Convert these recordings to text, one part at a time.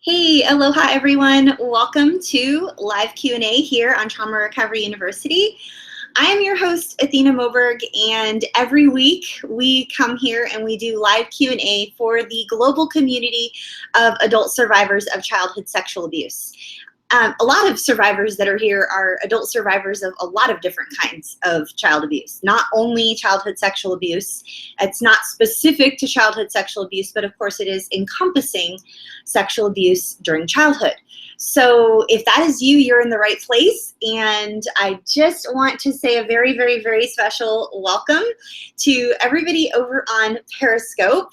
Hey, aloha everyone. Welcome to live Q&A here on Trauma Recovery University. I am your host, Athena Moberg, and every week we come here and we do live Q&A for the global community of adult survivors of childhood sexual abuse. A lot of survivors that are here are adult survivors of a lot of different kinds of child abuse, not only childhood sexual abuse. It's not specific to childhood sexual abuse, but of course it is encompassing sexual abuse during childhood. So if that is you, you're in the right place. And I just want to say a very, very, very special welcome to everybody over on Periscope,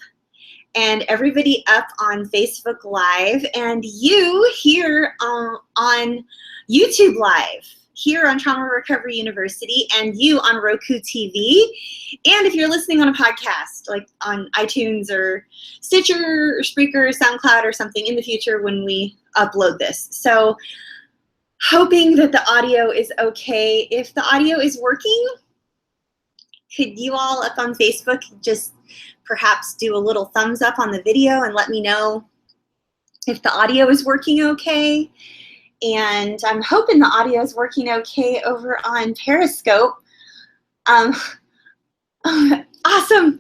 and everybody up on Facebook Live, and you here on YouTube Live, here on Trauma Recovery University, and you on Roku TV. And if you're listening on a podcast, like on iTunes or Stitcher or Spreaker or SoundCloud or something in the future when we upload this. So hoping that the audio is okay. If the audio is working, could you all up on Facebook just perhaps do a little thumbs up on the video and let me know if the audio is working okay? And I'm hoping the audio is working okay over on Periscope. Awesome,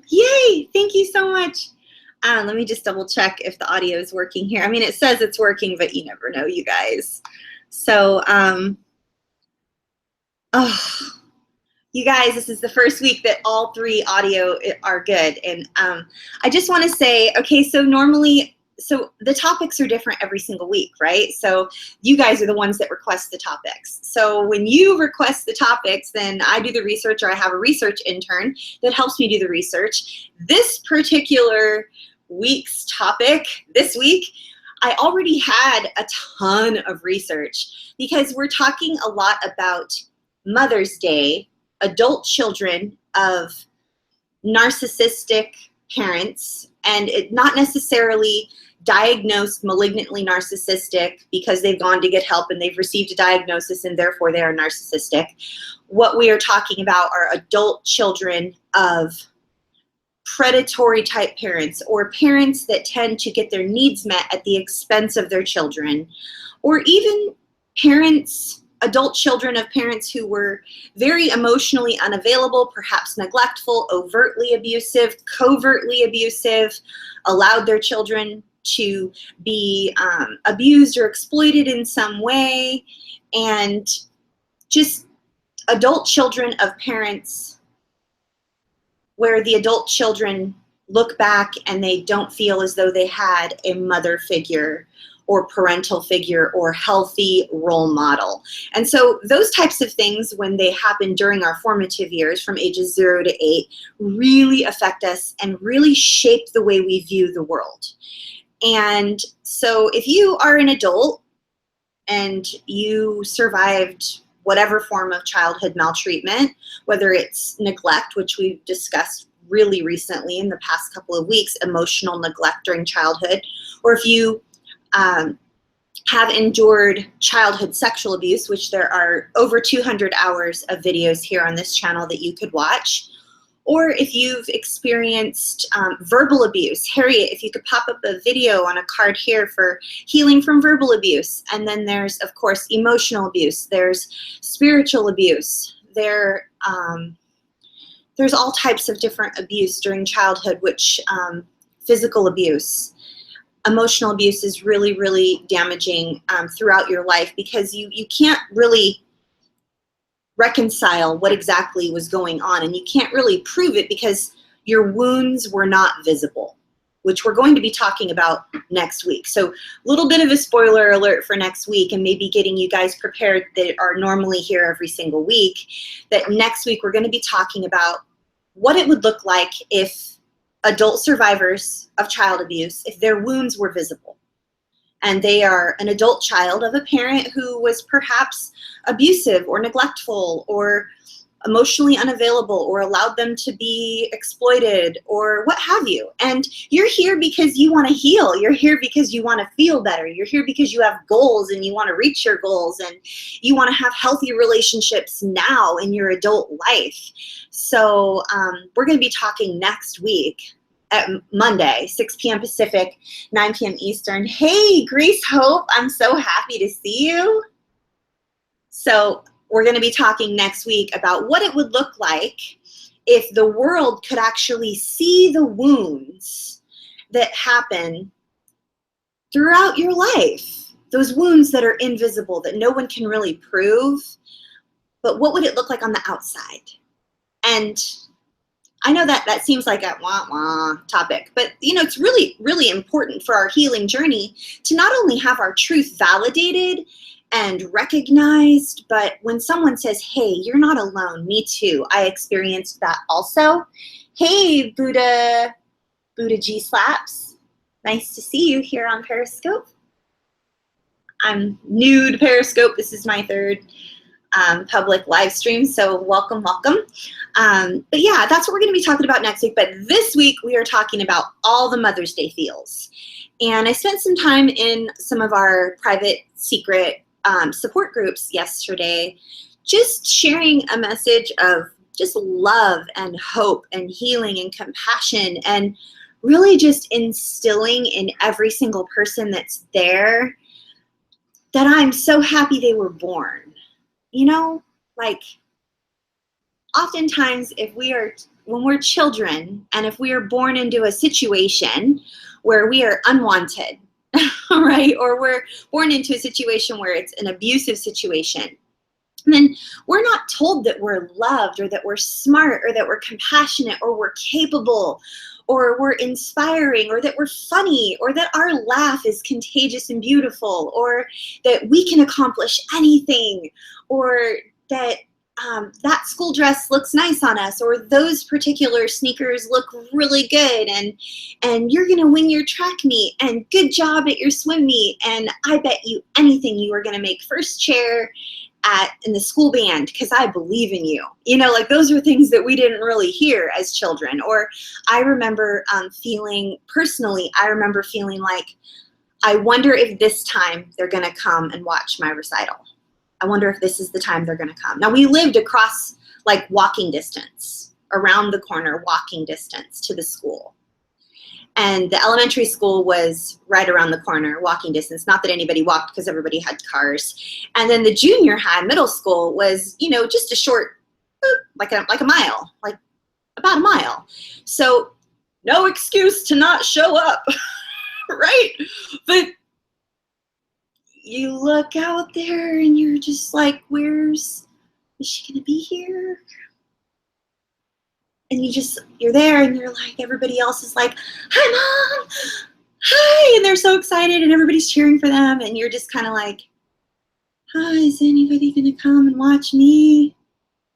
yay, thank you so much. Let me just double check if the audio is working here. I mean, it says it's working, but you never know, you guys. So, you guys, this is the first week that all three audio are good. And I just want to say, okay, so normally, so the topics are different every single week, right? So you guys are the ones that request the topics. So when you request the topics, then I do the research, or I have a research intern that helps me do the research. This particular week's topic, this week, I already had a ton of research because we're talking a lot about Mother's Day, adult children of narcissistic parents, and not necessarily diagnosed malignantly narcissistic because they've gone to get help and they've received a diagnosis and therefore they are narcissistic. What we are talking about are adult children of predatory type parents, or parents that tend to get their needs met at the expense of their children, or even parents, adult children of parents who were very emotionally unavailable, perhaps neglectful, overtly abusive, covertly abusive, allowed their children to be abused or exploited in some way, and just adult children of parents where the adult children look back and they don't feel as though they had a mother figure or parental figure or healthy role model. And so those types of things, when they happen during our formative years from ages 0 to 8, really affect us and really shape the way we view the world. And so if you are an adult and you survived whatever form of childhood maltreatment, whether it's neglect, which we've discussed really recently in the past couple of weeks, emotional neglect during childhood, or if you have endured childhood sexual abuse, which there are over 200 hours of videos here on this channel that you could watch, or if you've experienced verbal abuse. Harriet, if you could pop up a video on a card here for healing from verbal abuse. And then there's, of course, emotional abuse. There's spiritual abuse. There's all types of different abuse during childhood, which physical abuse. Emotional abuse is really, really damaging throughout your life because you can't really reconcile what exactly was going on, and you can't really prove it because your wounds were not visible, which we're going to be talking about next week. So a little bit of a spoiler alert for next week, and maybe getting you guys prepared that are normally here every single week, that next week we're going to be talking about what it would look like if adult survivors of child abuse, if their wounds were visible, and they are an adult child of a parent who was perhaps abusive or neglectful or emotionally unavailable or allowed them to be exploited or what have you. And you're here because you want to heal. You're here because you want to feel better. You're here because you have goals and you want to reach your goals and you want to have healthy relationships now in your adult life. So we're going to be talking next week at Monday, 6 p.m. Pacific, 9 p.m. Eastern. Hey, Grace Hope, I'm so happy to see you. So we're going to be talking next week about what it would look like if the world could actually see the wounds that happen throughout your life. Those wounds that are invisible, that no one can really prove. But what would it look like on the outside? And I know that seems like a wah-wah topic, but it's really, really important for our healing journey to not only have our truth validated and recognized, but when someone says, hey, you're not alone, me too, I experienced that also. Hey, Buddha G Slaps, nice to see you here on Periscope. I'm new to Periscope. This is my third public live stream, so welcome. But yeah, that's what we're going to be talking about next week. But this week we are talking about all the Mother's Day feels. And I spent some time in some of our private secret support groups yesterday, just sharing a message of just love and hope and healing and compassion, and really just instilling in every single person that's there that I'm so happy they were born. Like oftentimes when we're children and if we are born into a situation where we are unwanted, right? Or we're born into a situation where it's an abusive situation, and then we're not told that we're loved or that we're smart or that we're compassionate or we're capable or we're inspiring or that we're funny or that our laugh is contagious and beautiful or that we can accomplish anything or that that school dress looks nice on us or those particular sneakers look really good and you're going to win your track meet and good job at your swim meet and I bet you anything you are going to make first chair in the school band because I believe in you. Like those are things that we didn't really hear as children. Or I remember feeling like, I wonder if this time they're going to come and watch my recital. I wonder if this is the time they're going to come. Now, we lived across like walking distance, around the corner, walking distance to the school. And the elementary school was right around the corner, walking distance. Not that anybody walked because everybody had cars. And then the junior high, middle school was, just a short, like a mile, like about a mile. So no excuse to not show up, right? But you look out there and you're just like, is she gonna be here? And you're there and you're like, everybody else is like, hi Mom, hi, and they're so excited and everybody's cheering for them and you're just kind of like, hi, is anybody gonna come and watch me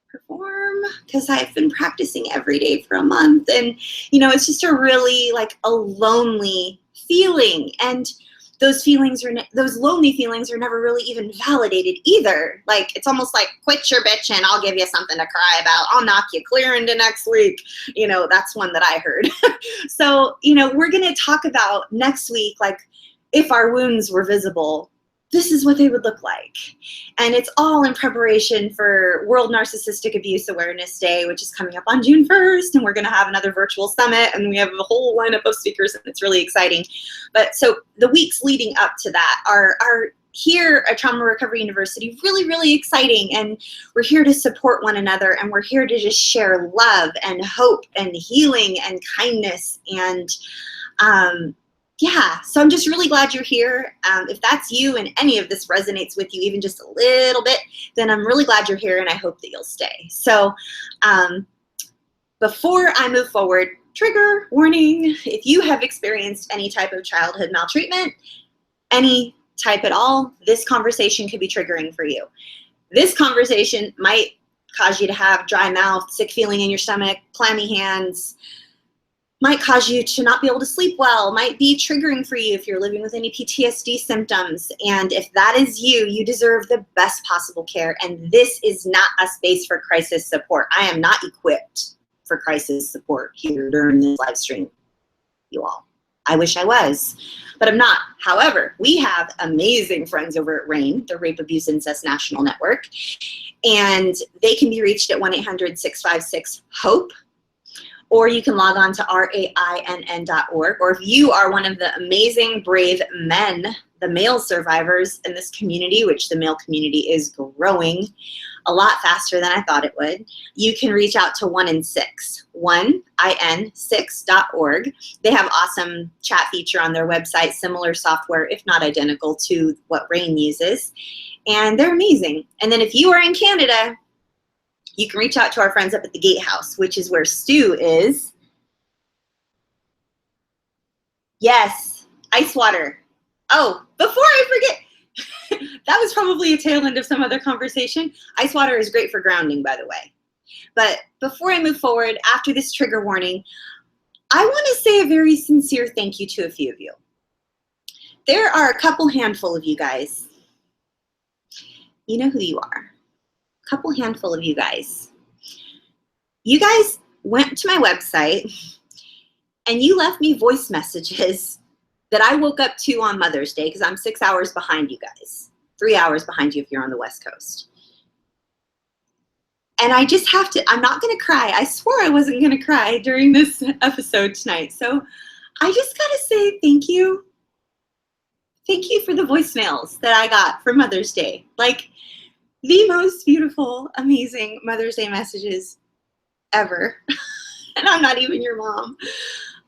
perform? Because I've been practicing every day for a month and it's just a really like a lonely feeling, and those lonely feelings are never really even validated either. Like, it's almost like, quit your bitching, I'll give you something to cry about. I'll knock you clear into next week. That's one that I heard. So, we're going to talk about next week, like, if our wounds were visible, this is what they would look like. And it's all in preparation for World Narcissistic Abuse Awareness Day, which is coming up on June 1st. And we're going to have another virtual summit. And we have a whole lineup of speakers. And it's really exciting. But so the weeks leading up to that are here at Trauma Recovery University really, really exciting. And we're here to support one another. And we're here to just share love and hope and healing and kindness. And yeah, so I'm just really glad you're here. If that's you and any of this resonates with you even just a little bit, then I'm really glad you're here and I hope that you'll stay. So before I move forward, trigger warning: if you have experienced any type of childhood maltreatment, any type at all, this conversation could be triggering for you. This conversation might cause you to have dry mouth, sick feeling in your stomach, clammy hands, might cause you to not be able to sleep well, might be triggering for you if you're living with any PTSD symptoms. And if that is you, you deserve the best possible care. And this is not a space for crisis support. I am not equipped for crisis support here during this live stream, you all. I wish I was, but I'm not. However, we have amazing friends over at RAIN, the Rape, Abuse, Incest National Network, and they can be reached at 1-800-656-HOPE. or you can log on to rainn.org. Or if you are one of the amazing, brave men, the male survivors in this community, which the male community is growing a lot faster than I thought it would, you can reach out to 1in6, 1in6.org. They have awesome chat feature on their website, similar software, if not identical to what RAINN uses. And they're amazing. And then if you are in Canada, you can reach out to our friends up at the Gatehouse, which is where Stu is. Yes, ice water. Oh, before I forget, that was probably a tail end of some other conversation. Ice water is great for grounding, by the way. But before I move forward, after this trigger warning, I want to say a very sincere thank you to a few of you. There are a couple handful of you guys. You know who you are. Couple handful of you guys. You guys went to my website and you left me voice messages that I woke up to on Mother's Day, because I'm 6 hours behind you guys, 3 hours behind you if you're on the West Coast. And I just have to, I'm not going to cry. I swore I wasn't going to cry during this episode tonight. So I just got to say thank you. Thank you for the voicemails that I got for Mother's Day. Like, the most beautiful, amazing Mother's Day messages ever. And I'm not even your mom.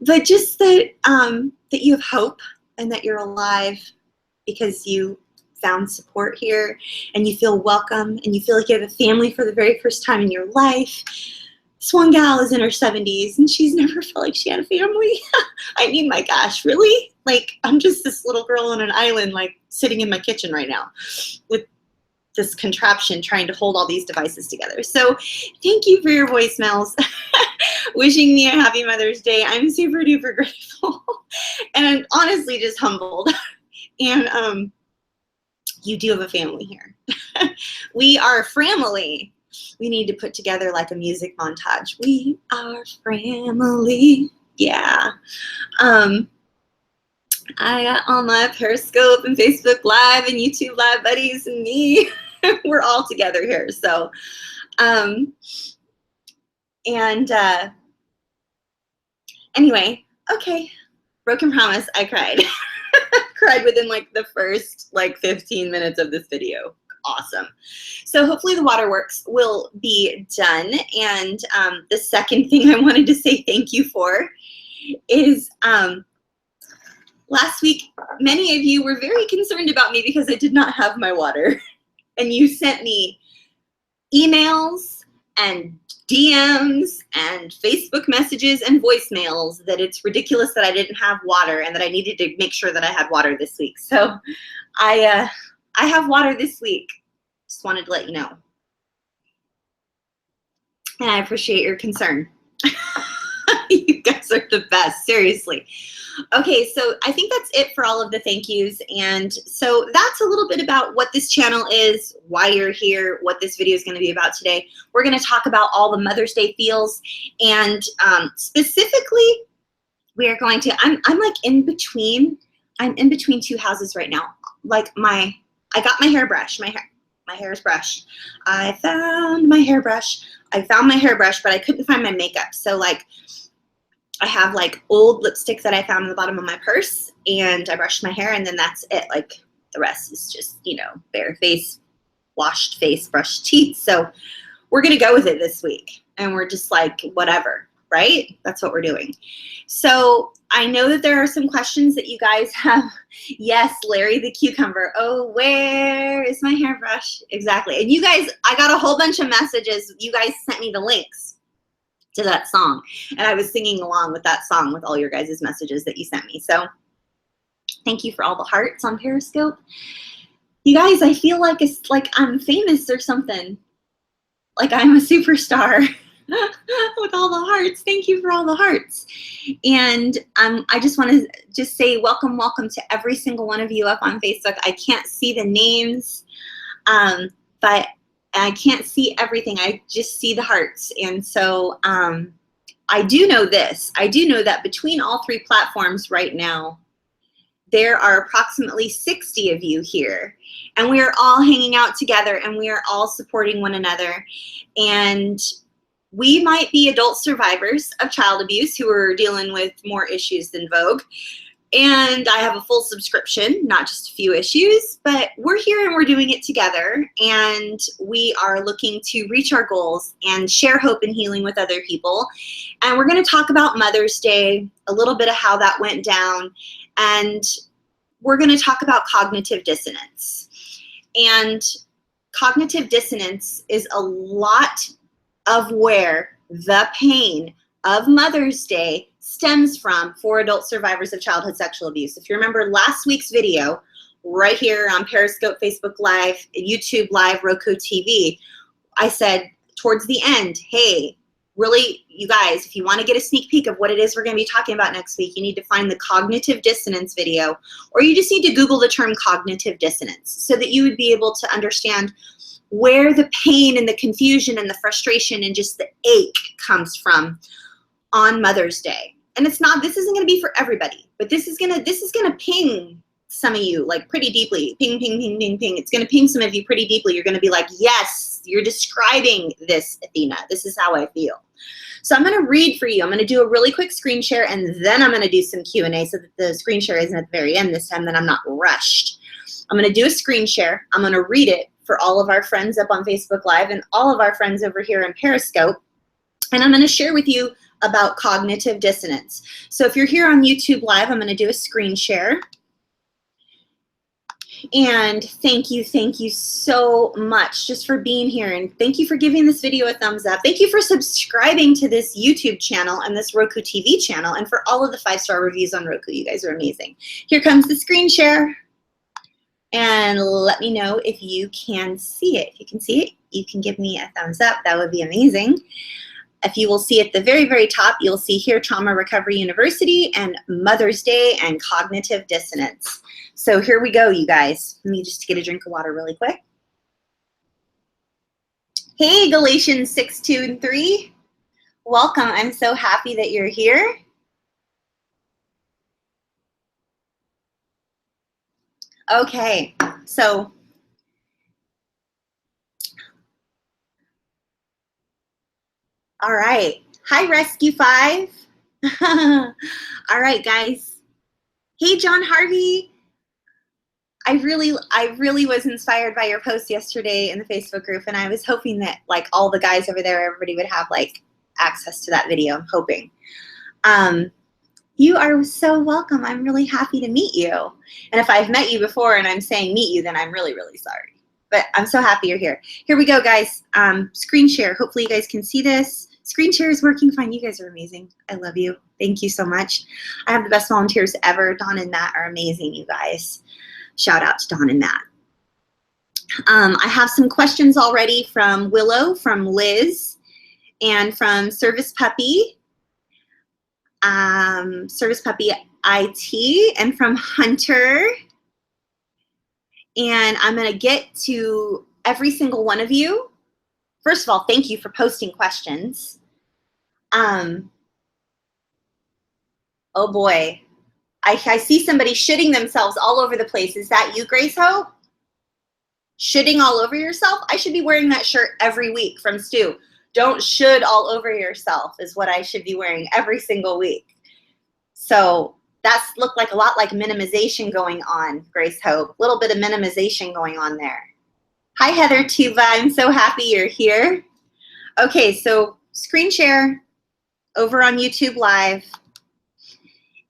But just that, that you have hope and that you're alive because you found support here and you feel welcome and you feel like you have a family for the very first time in your life. This one gal is in her 70s and she's never felt like she had a family. I mean, my gosh, really? Like, I'm just this little girl on an island, like, sitting in my kitchen right now with this contraption trying to hold all these devices together. So thank you for your voicemails. Wishing me a happy Mother's Day. I'm super duper grateful. And I'm honestly just humbled. And you do have a family here. We are family. We need to put together like a music montage. We are family. Yeah. I got all my Periscope and Facebook Live and YouTube Live buddies and me. We're all together here. So, anyway, okay. Broken promise, I cried. Cried within like the first like 15 minutes of this video. Awesome. So hopefully the waterworks will be done. And the second thing I wanted to say thank you for is last week, many of you were very concerned about me because I did not have my water. And you sent me emails and DMs and Facebook messages and voicemails that it's ridiculous that I didn't have water and that I needed to make sure that I had water this week. So I have water this week. Just wanted to let you know. And I appreciate your concern. You guys are the best, seriously. Okay, so I think that's it for all of the thank yous. And so that's a little bit about what this channel is, why you're here, what this video is going to be about today. We're going to talk about all the Mother's Day feels. And specifically, we are going to, I'm like in between two houses right now. Like I got my hairbrush, my hair is brushed. I found my hairbrush, but I couldn't find my makeup. So like, I have like old lipstick that I found in the bottom of my purse and I brushed my hair and then that's it. Like the rest is just, you know, bare face, washed face, brushed teeth. So we're going to go with it this week and we're just like, whatever, right? That's what we're doing. So I know that there are some questions that you guys have. Yes, Larry the cucumber. Oh, where is my hairbrush? Exactly. And you guys, I got a whole bunch of messages. You guys sent me the links to that song. And I was singing along with that song with all your guys' messages that you sent me. So thank you for all the hearts on Periscope. You guys, I feel like it's like I'm famous or something. Like I'm a superstar with all the hearts. Thank you for all the hearts. And I just want to just say welcome to every single one of you up on Facebook. I can't see the names, but I can't see everything. I just see the hearts. And so I do know this. I do know that between all three platforms right now, there are approximately 60 of you here. And we are all hanging out together and we are all supporting one another. And we might be adult survivors of child abuse who are dealing with more issues than Vogue. And I have a full subscription, not just a few issues, but we're here and we're doing it together. And we are looking to reach our goals and share hope and healing with other people. And we're going to talk about Mother's Day, a little bit of how that went down. And we're going to talk about cognitive dissonance. And cognitive dissonance is a lot of where the pain of Mother's Day stems from for adult survivors of childhood sexual abuse. If you remember last week's video, right here on Periscope, Facebook Live, YouTube Live, Roku TV, I said towards the end, hey, really, you guys, if you want to get a sneak peek of what it is we're going to be talking about next week, you need to find the cognitive dissonance video, or you just need to Google the term cognitive dissonance so that you would be able to understand where the pain and the confusion and the frustration and just the ache comes from on Mother's Day. And it's not, this isn't going to be for everybody, but this is going to ping some of you like pretty deeply. Ping, ping, ping, ping, ping. It's going to ping some of you pretty deeply. You're going to be like, yes, you're describing this, Athena. This is how I feel. So I'm going to read for you. I'm going to do a really quick screen share, and then I'm going to do some Q&A so that the screen share isn't at the very end this time, then I'm not rushed. I'm going to do a screen share. I'm going to read it for all of our friends up on Facebook Live and all of our friends over here in Periscope. And I'm going to share with you about cognitive dissonance. So if you're here on YouTube Live, I'm going to do a screen share. And thank you so much just for being here. And thank you for giving this video a thumbs up. Thank you for subscribing to this YouTube channel and this Roku TV channel, and for all of the 5-star reviews on Roku. You guys are amazing. Here comes the screen share. And let me know if you can see it. If you can see it, you can give me a thumbs up. That would be amazing. If you will see at the very, very top, you'll see here Trauma Recovery University and Mother's Day and cognitive dissonance. So here we go, you guys. Let me just get a drink of water really quick. Hey, Galatians 6, 2, and 3. Welcome. I'm so happy that you're here. Okay, so all right. Hi, Rescue 5. All right, guys. Hey, John Harvey. I really was inspired by your post yesterday in the Facebook group, and I was hoping that like all the guys over there, everybody would have like access to that video. I'm hoping. You are so welcome. I'm really happy to meet you. And if I've met you before and I'm saying meet you, then I'm really, really sorry. But I'm so happy you're here. Here we go, guys. Screen share. Hopefully you guys can see this. Screen share is working fine. You guys are amazing. I love you. Thank you so much. I have the best volunteers ever. Dawn and Matt are amazing, you guys. Shout out to Dawn and Matt. I have some questions already from Willow, from Liz, and from Service Puppy. Service Puppy IT, and from Hunter. And I'm going to get to every single one of you. First of all, thank you for posting questions. Oh boy, I see somebody shitting themselves all over the place. Is that you, Grace Hope? Shitting all over yourself? I should be wearing that shirt every week from Stu. Don't should all over yourself is what I should be wearing every single week. So that's looked like a lot like minimization going on, Grace Hope. A little bit of minimization going on there. Hi, Heather Tuba. I'm so happy you're here. Okay, so screen share over on YouTube Live.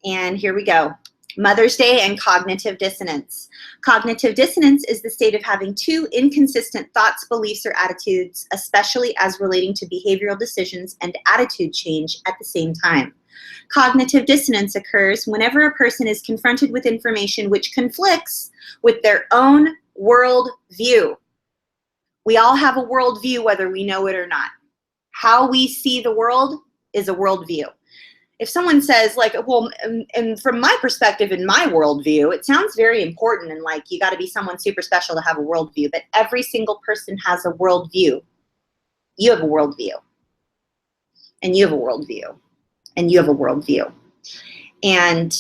And here we go. Mother's Day and cognitive dissonance. Cognitive dissonance is the state of having two inconsistent thoughts, beliefs, or attitudes, especially as relating to behavioral decisions and attitude change at the same time. Cognitive dissonance occurs whenever a person is confronted with information which conflicts with their own world view. We all have a world view whether we know it or not. How we see the world is a world view. If someone says like, well, and from my perspective, in my worldview, it sounds very important and like you got to be someone super special to have a worldview, but every single person has a worldview. You have a worldview, and you have a worldview, and you have a worldview. And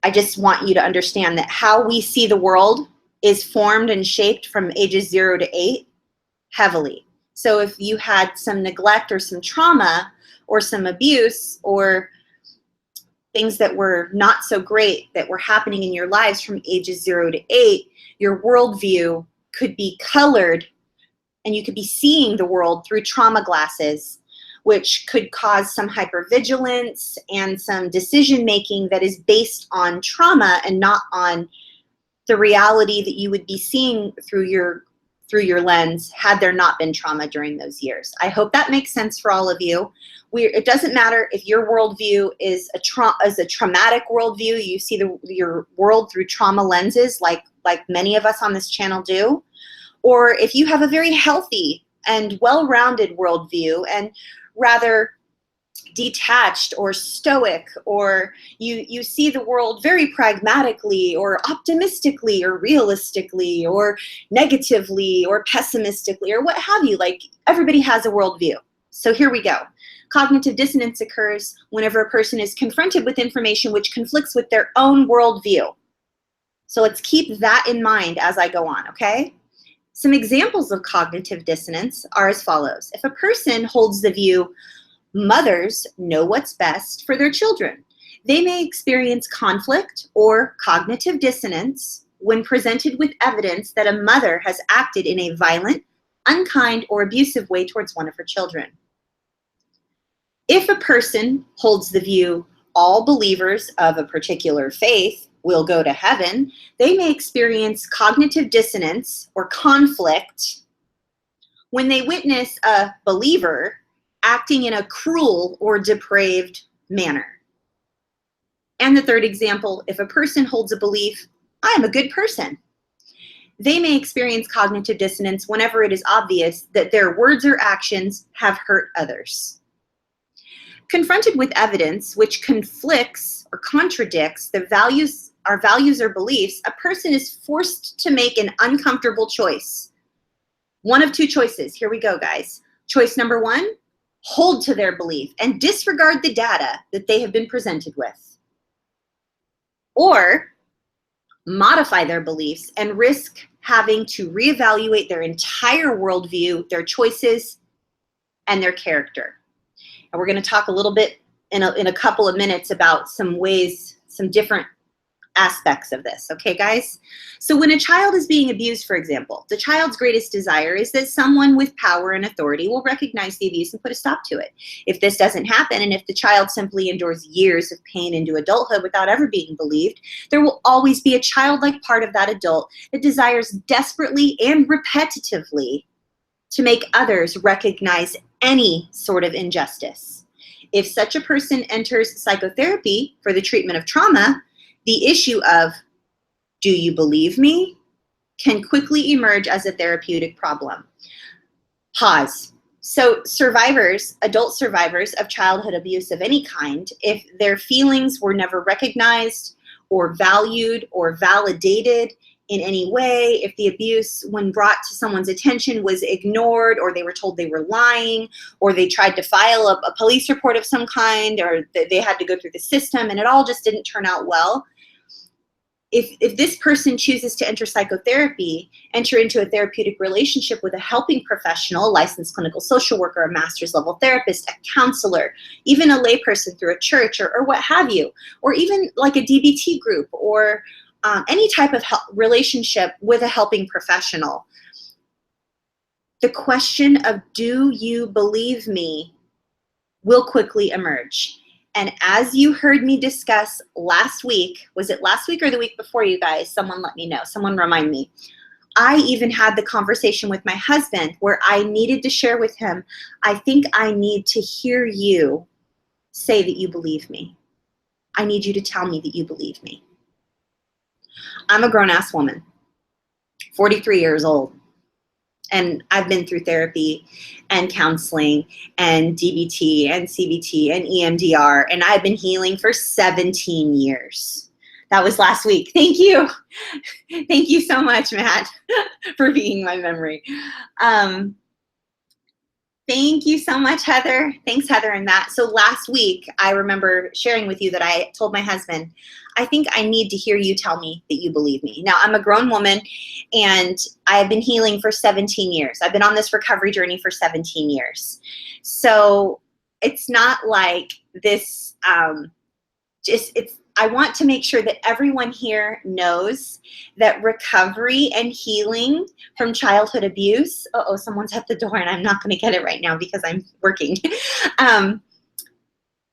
I just want you to understand that how we see the world is formed and shaped from ages 0 to 8 heavily. So if you had some neglect or some trauma or some abuse or things that were not so great that were happening in your lives from ages 0 to 8, your worldview could be colored and you could be seeing the world through trauma glasses, which could cause some hypervigilance and some decision making that is based on trauma and not on the reality that you would be seeing through your lens had there not been trauma during those years. I hope that makes sense for all of you. It doesn't matter if your worldview is a traumatic worldview, you see your world through trauma lenses like many of us on this channel do, or if you have a very healthy and well-rounded worldview and rather detached or stoic, or you see the world very pragmatically or optimistically or realistically or negatively or pessimistically or what have you. Like, everybody has a worldview. So here we go. Cognitive dissonance occurs whenever a person is confronted with information which conflicts with their own worldview. So let's keep that in mind as I go on, okay? Some examples of cognitive dissonance are as follows. If a person holds the view, mothers know what's best for their children, they may experience conflict or cognitive dissonance when presented with evidence that a mother has acted in a violent, unkind, or abusive way towards one of her children. If a person holds the view, all believers of a particular faith will go to heaven, they may experience cognitive dissonance or conflict when they witness a believer acting in a cruel or depraved manner. And the third example, if a person holds a belief, I am a good person, they may experience cognitive dissonance whenever it is obvious that their words or actions have hurt others. Confronted with evidence which conflicts or contradicts our values or beliefs, a person is forced to make an uncomfortable choice. One of two choices. Here we go, guys. Choice number one, hold to their belief and disregard the data that they have been presented with. Or modify their beliefs and risk having to reevaluate their entire worldview, their choices, and their character. And we're going to talk a little bit in a couple of minutes about some ways, some different aspects of this. Okay, guys? So when a child is being abused, for example, the child's greatest desire is that someone with power and authority will recognize the abuse and put a stop to it. If this doesn't happen, and if the child simply endures years of pain into adulthood without ever being believed, there will always be a childlike part of that adult that desires desperately and repetitively to make others recognize any sort of injustice. If such a person enters psychotherapy for the treatment of trauma, the issue of, do you believe me, can quickly emerge as a therapeutic problem. Pause. So survivors, adult survivors of childhood abuse of any kind, if their feelings were never recognized or valued or validated in any way, if the abuse, when brought to someone's attention, was ignored, or they were told they were lying, or they tried to file a police report of some kind, or they had to go through the system and it all just didn't turn out well, if this person chooses to enter psychotherapy, enter into a therapeutic relationship with a helping professional, a licensed clinical social worker, a master's level therapist, a counselor, even a layperson through a church or what have you, or even like a DBT group or any type of relationship with a helping professional, the question of, do you believe me, will quickly emerge. And as you heard me discuss last week, was it last week or the week before, you guys? Someone let me know. Someone remind me. I even had the conversation with my husband where I needed to share with him, I think I need to hear you say that you believe me. I need you to tell me that you believe me. I'm a grown-ass woman, 43 years old. And I've been through therapy and counseling and DBT and CBT and EMDR, and I've been healing for 17 years. That was last week. Thank you. Thank you so much, Matt, for being my memory. Thank you so much, Heather. Thanks, Heather and Matt. So last week, I remember sharing with you that I told my husband, I think I need to hear you tell me that you believe me. Now, I'm a grown woman, and I have been healing for 17 years. I've been on this recovery journey for 17 years. So it's not like this, I want to make sure that everyone here knows that recovery and healing from childhood abuse, someone's at the door and I'm not going to get it right now because I'm working.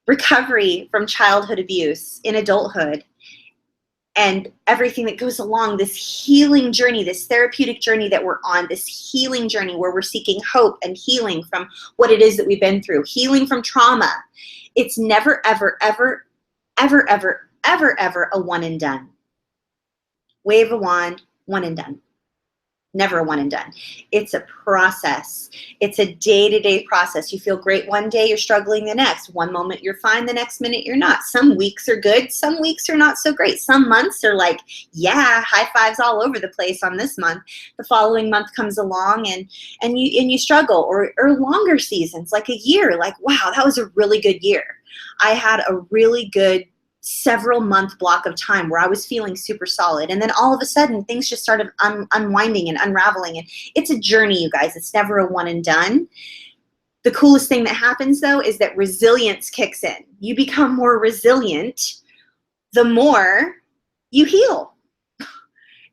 Recovery from childhood abuse in adulthood and everything that goes along this healing journey, this therapeutic journey that we're on, this healing journey where we're seeking hope and healing from what it is that we've been through, healing from trauma. It's never, ever, ever, ever, ever, ever, ever a one and done. Wave a wand, one and done. Never a one and done. It's a process. It's a day-to-day process. You feel great one day, you're struggling the next. One moment you're fine, the next minute you're not. Some weeks are good, some weeks are not so great. Some months are like, yeah, high fives all over the place on this month. The following month comes along and you struggle, or longer seasons, like a year, like, wow, that was a really good year. I had a really good several month block of time where I was feeling super solid. And then all of a sudden things just started unwinding and unraveling. And it's a journey, you guys. It's never a one and done. The coolest thing that happens though is that resilience kicks in. You become more resilient the more you heal.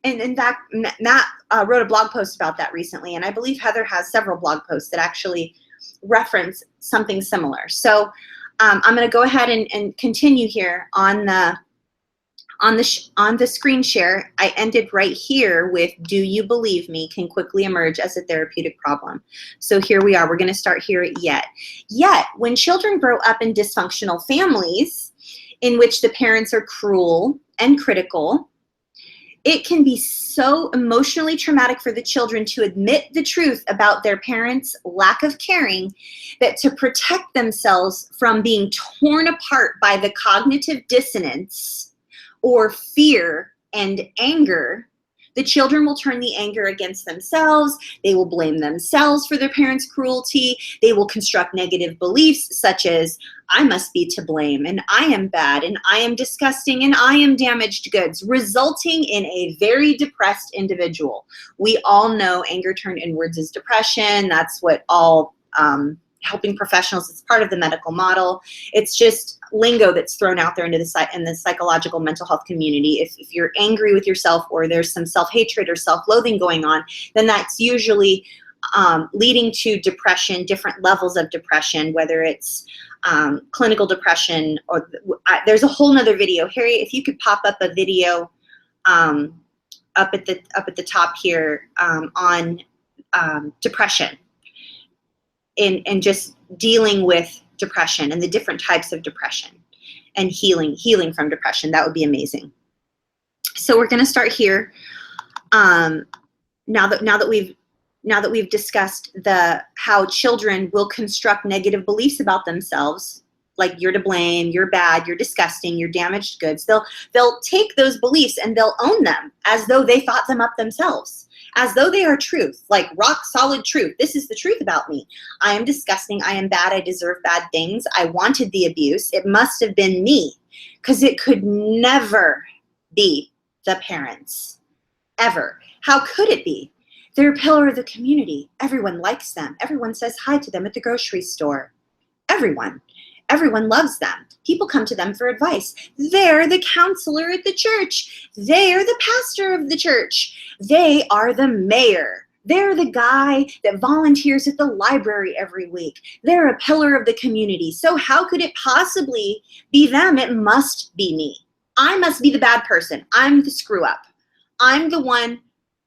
And in fact, Matt wrote a blog post about that recently. And I believe Heather has several blog posts that actually reference something similar. So I'm going to go ahead and continue here on the screen share. I ended right here with, do you believe me can quickly emerge as a therapeutic problem. So here we are. We're going to start here at yet. Yet, when children grow up in dysfunctional families in which the parents are cruel and critical, it can be so emotionally traumatic for the children to admit the truth about their parents' lack of caring that to protect themselves from being torn apart by the cognitive dissonance or fear and anger, the children will turn the anger against themselves. They will blame themselves for their parents' cruelty. They will construct negative beliefs such as, I must be to blame, and I am bad, and I am disgusting, and I am damaged goods, resulting in a very depressed individual. We all know anger turned inwards is depression. That's what all helping professionals, it's part of the medical model. It's just lingo that's thrown out there into the psychological mental health community. If you're angry with yourself or there's some self-hatred or self-loathing going on, then that's usually leading to depression, different levels of depression, whether it's clinical depression or there's a whole nother video. Harry, if you could pop up a video up at the top here on depression. And just dealing with depression and the different types of depression and healing from depression. That would be amazing. So we're going to start here. Now that we've discussed how children will construct negative beliefs about themselves, like you're to blame, you're bad, you're disgusting, you're damaged goods. They'll take those beliefs and they'll own them as though they thought them up themselves, as though they are truth, like rock solid truth. This is the truth about me. I am disgusting. I am bad. I deserve bad things. I wanted the abuse. It must have been me, because it could never be the parents, ever. How could it be? They're a pillar of the community. Everyone likes them. Everyone says hi to them at the grocery store. Everyone loves them. People come to them for advice. They're the counselor at the church. They're the pastor of the church. They are the mayor. They're the guy that volunteers at the library every week. They're a pillar of the community. So how could it possibly be them? It must be me. I must be the bad person. I'm the screw up. I'm the one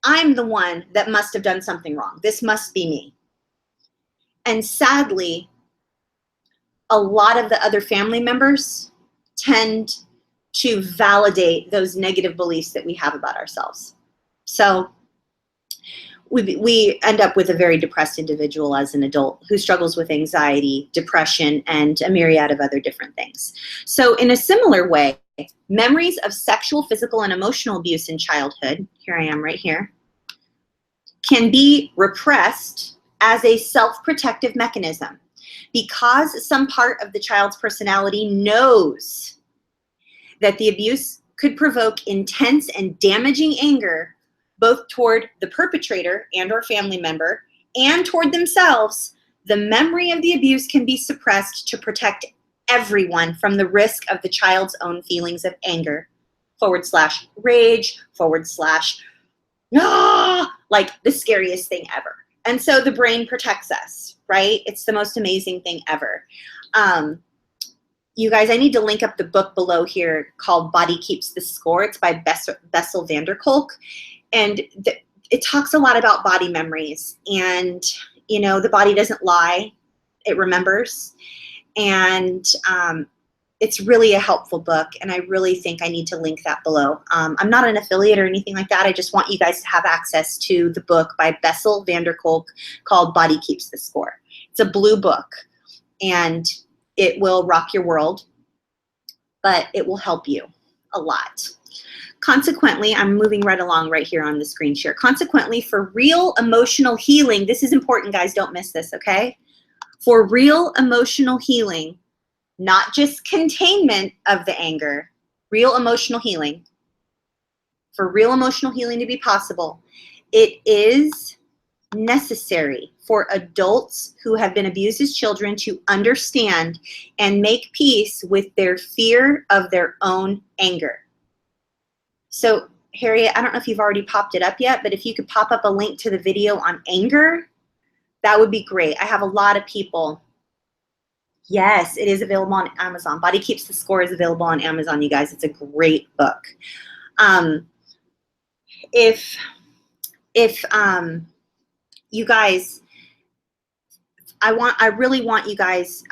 that must have done something wrong. This must be me. And sadly, a lot of the other family members tend to validate those negative beliefs that we have about ourselves. So we end up with a very depressed individual as an adult who struggles with anxiety, depression, and a myriad of other different things. So in a similar way, memories of sexual, physical, and emotional abuse in childhood, here I am right here, can be repressed as a self-protective mechanism. Because some part of the child's personality knows that the abuse could provoke intense and damaging anger, both toward the perpetrator and or family member, and toward themselves, the memory of the abuse can be suppressed to protect everyone from the risk of the child's own feelings of anger, / rage, / like the scariest thing ever. And so the brain protects us, right? It's the most amazing thing ever. You guys, I need to link up the book below here called Body Keeps the Score. It's by Bessel van der Kolk. And it talks a lot about body memories. And, you know, the body doesn't lie. It remembers. And it's really a helpful book. And I really think I need to link that below. I'm not an affiliate or anything like that. I just want you guys to have access to the book by Bessel van der Kolk called Body Keeps the Score. It's a blue book. And it will rock your world, but it will help you a lot. Consequently, I'm moving right along right here on the screen share. Consequently, for real emotional healing, this is important, guys, don't miss this, okay? For real emotional healing, not just containment of the anger, real emotional healing, for real emotional healing to be possible, it is necessary for adults who have been abused as children to understand and make peace with their fear of their own anger. So, Harriet, I don't know if you've already popped it up yet, but if you could pop up a link to the video on anger, that would be great. I have a lot of people. Yes, it is available on Amazon. Body Keeps the Score is available on Amazon, you guys. It's a great book. If you guys, I really want you guys,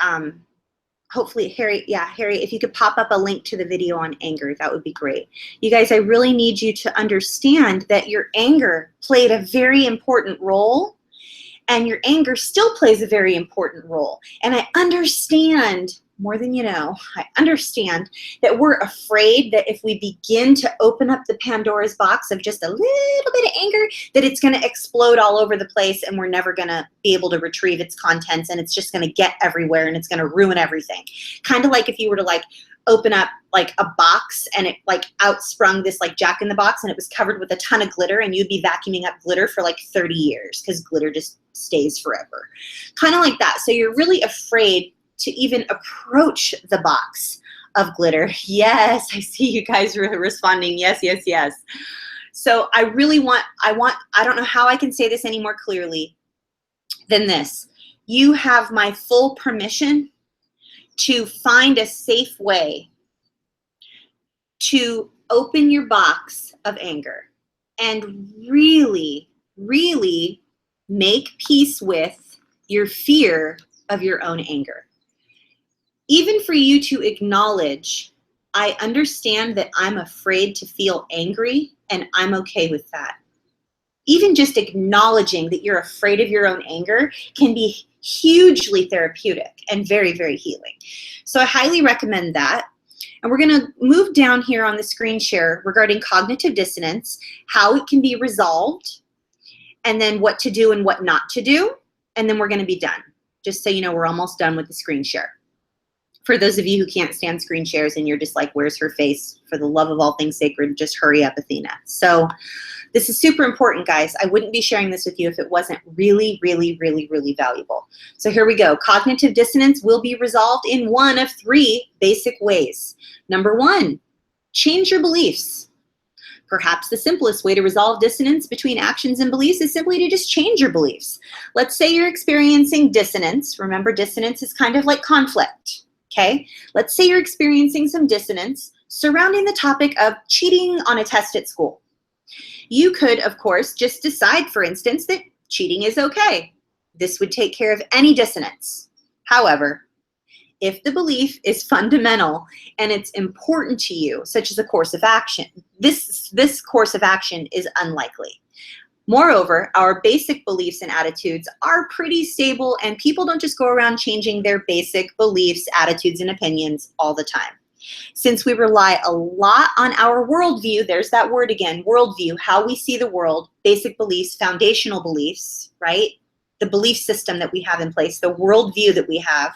hopefully, Harry, if you could pop up a link to the video on anger, that would be great. You guys, I really need you to understand that your anger played a very important role, and your anger still plays a very important role. And I understand, more than you know, I understand that we're afraid that if we begin to open up the Pandora's box of just a little bit of anger, that it's going to explode all over the place and we're never going to be able to retrieve its contents, and it's just going to get everywhere and it's going to ruin everything. Kind of like if you were to like open up like a box and it like outsprung this like Jack in the Box and it was covered with a ton of glitter, and you'd be vacuuming up glitter for like 30 years because glitter just stays forever. Kind of like that. So you're really afraid to even approach the box of glitter. Yes, I see you guys responding. Yes, yes, yes. So I really want, I don't know how I can say this any more clearly than this. You have my full permission to find a safe way to open your box of anger and really, really make peace with your fear of your own anger. Even for you to acknowledge, I understand that I'm afraid to feel angry, and I'm okay with that. Even just acknowledging that you're afraid of your own anger can be hugely therapeutic and very, very healing. So I highly recommend that. And we're going to move down here on the screen share regarding cognitive dissonance, how it can be resolved, and then what to do and what not to do. And then we're going to be done. Just so you know, we're almost done with the screen share. For those of you who can't stand screen shares and you're just like, where's her face? For the love of all things sacred, just hurry up, Athena. So this is super important, guys. I wouldn't be sharing this with you if it wasn't really, really, really, really valuable. So here we go. Cognitive dissonance will be resolved in one of 3 basic ways. Number 1, change your beliefs. Perhaps the simplest way to resolve dissonance between actions and beliefs is simply to just change your beliefs. Let's say you're experiencing dissonance. Remember, dissonance is kind of like conflict. Okay, let's say you're experiencing some dissonance surrounding the topic of cheating on a test at school. You could, of course, just decide, for instance, that cheating is okay. This would take care of any dissonance. However, if the belief is fundamental and it's important to you, such as a course of action, this course of action is unlikely. Moreover, our basic beliefs and attitudes are pretty stable, and people don't just go around changing their basic beliefs, attitudes, and opinions all the time. Since we rely a lot on our worldview, there's that word again, worldview, how we see the world, basic beliefs, foundational beliefs, right? the belief system that we have in place, the worldview that we have.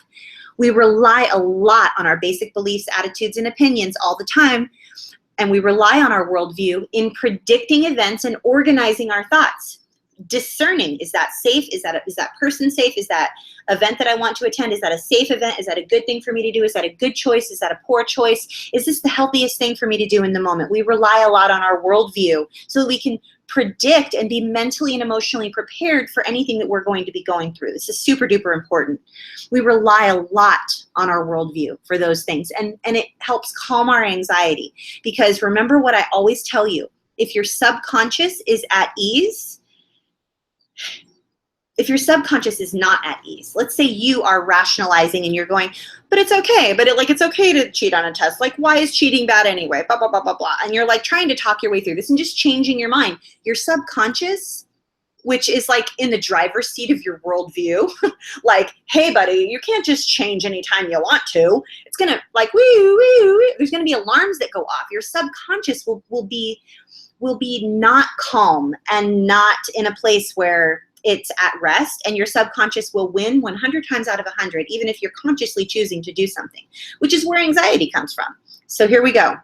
We rely a lot on our basic beliefs, attitudes, and opinions all the time, and we rely on our worldview in predicting events and organizing our thoughts. Discerning, is that safe? Is that person safe? Is that event that I want to attend, is that a safe event? Is that a good thing for me to do? Is that a good choice? Is that a poor choice? Is this the healthiest thing for me to do in the moment? We rely a lot on our worldview so that we can predict and be mentally and emotionally prepared for anything that we're going to be going through. This is super duper important. We rely a lot on our worldview for those things, and it helps calm our anxiety, because remember what I always tell you, if your subconscious is at ease, if your subconscious is not at ease, let's say you are rationalizing and you're going, but it's okay, but it's okay to cheat on a test. Like, why is cheating bad anyway? Blah, blah, blah, blah, blah. And you're like trying to talk your way through this and just changing your mind. Your subconscious, which is like in the driver's seat of your worldview, like, hey buddy, you can't just change anytime you want to. It's gonna like, there's gonna be alarms that go off. Your subconscious will be not calm and not in a place where it's at rest, and your subconscious will win 100 times out of 100, even if you're consciously choosing to do something, which is where anxiety comes from. So here we go.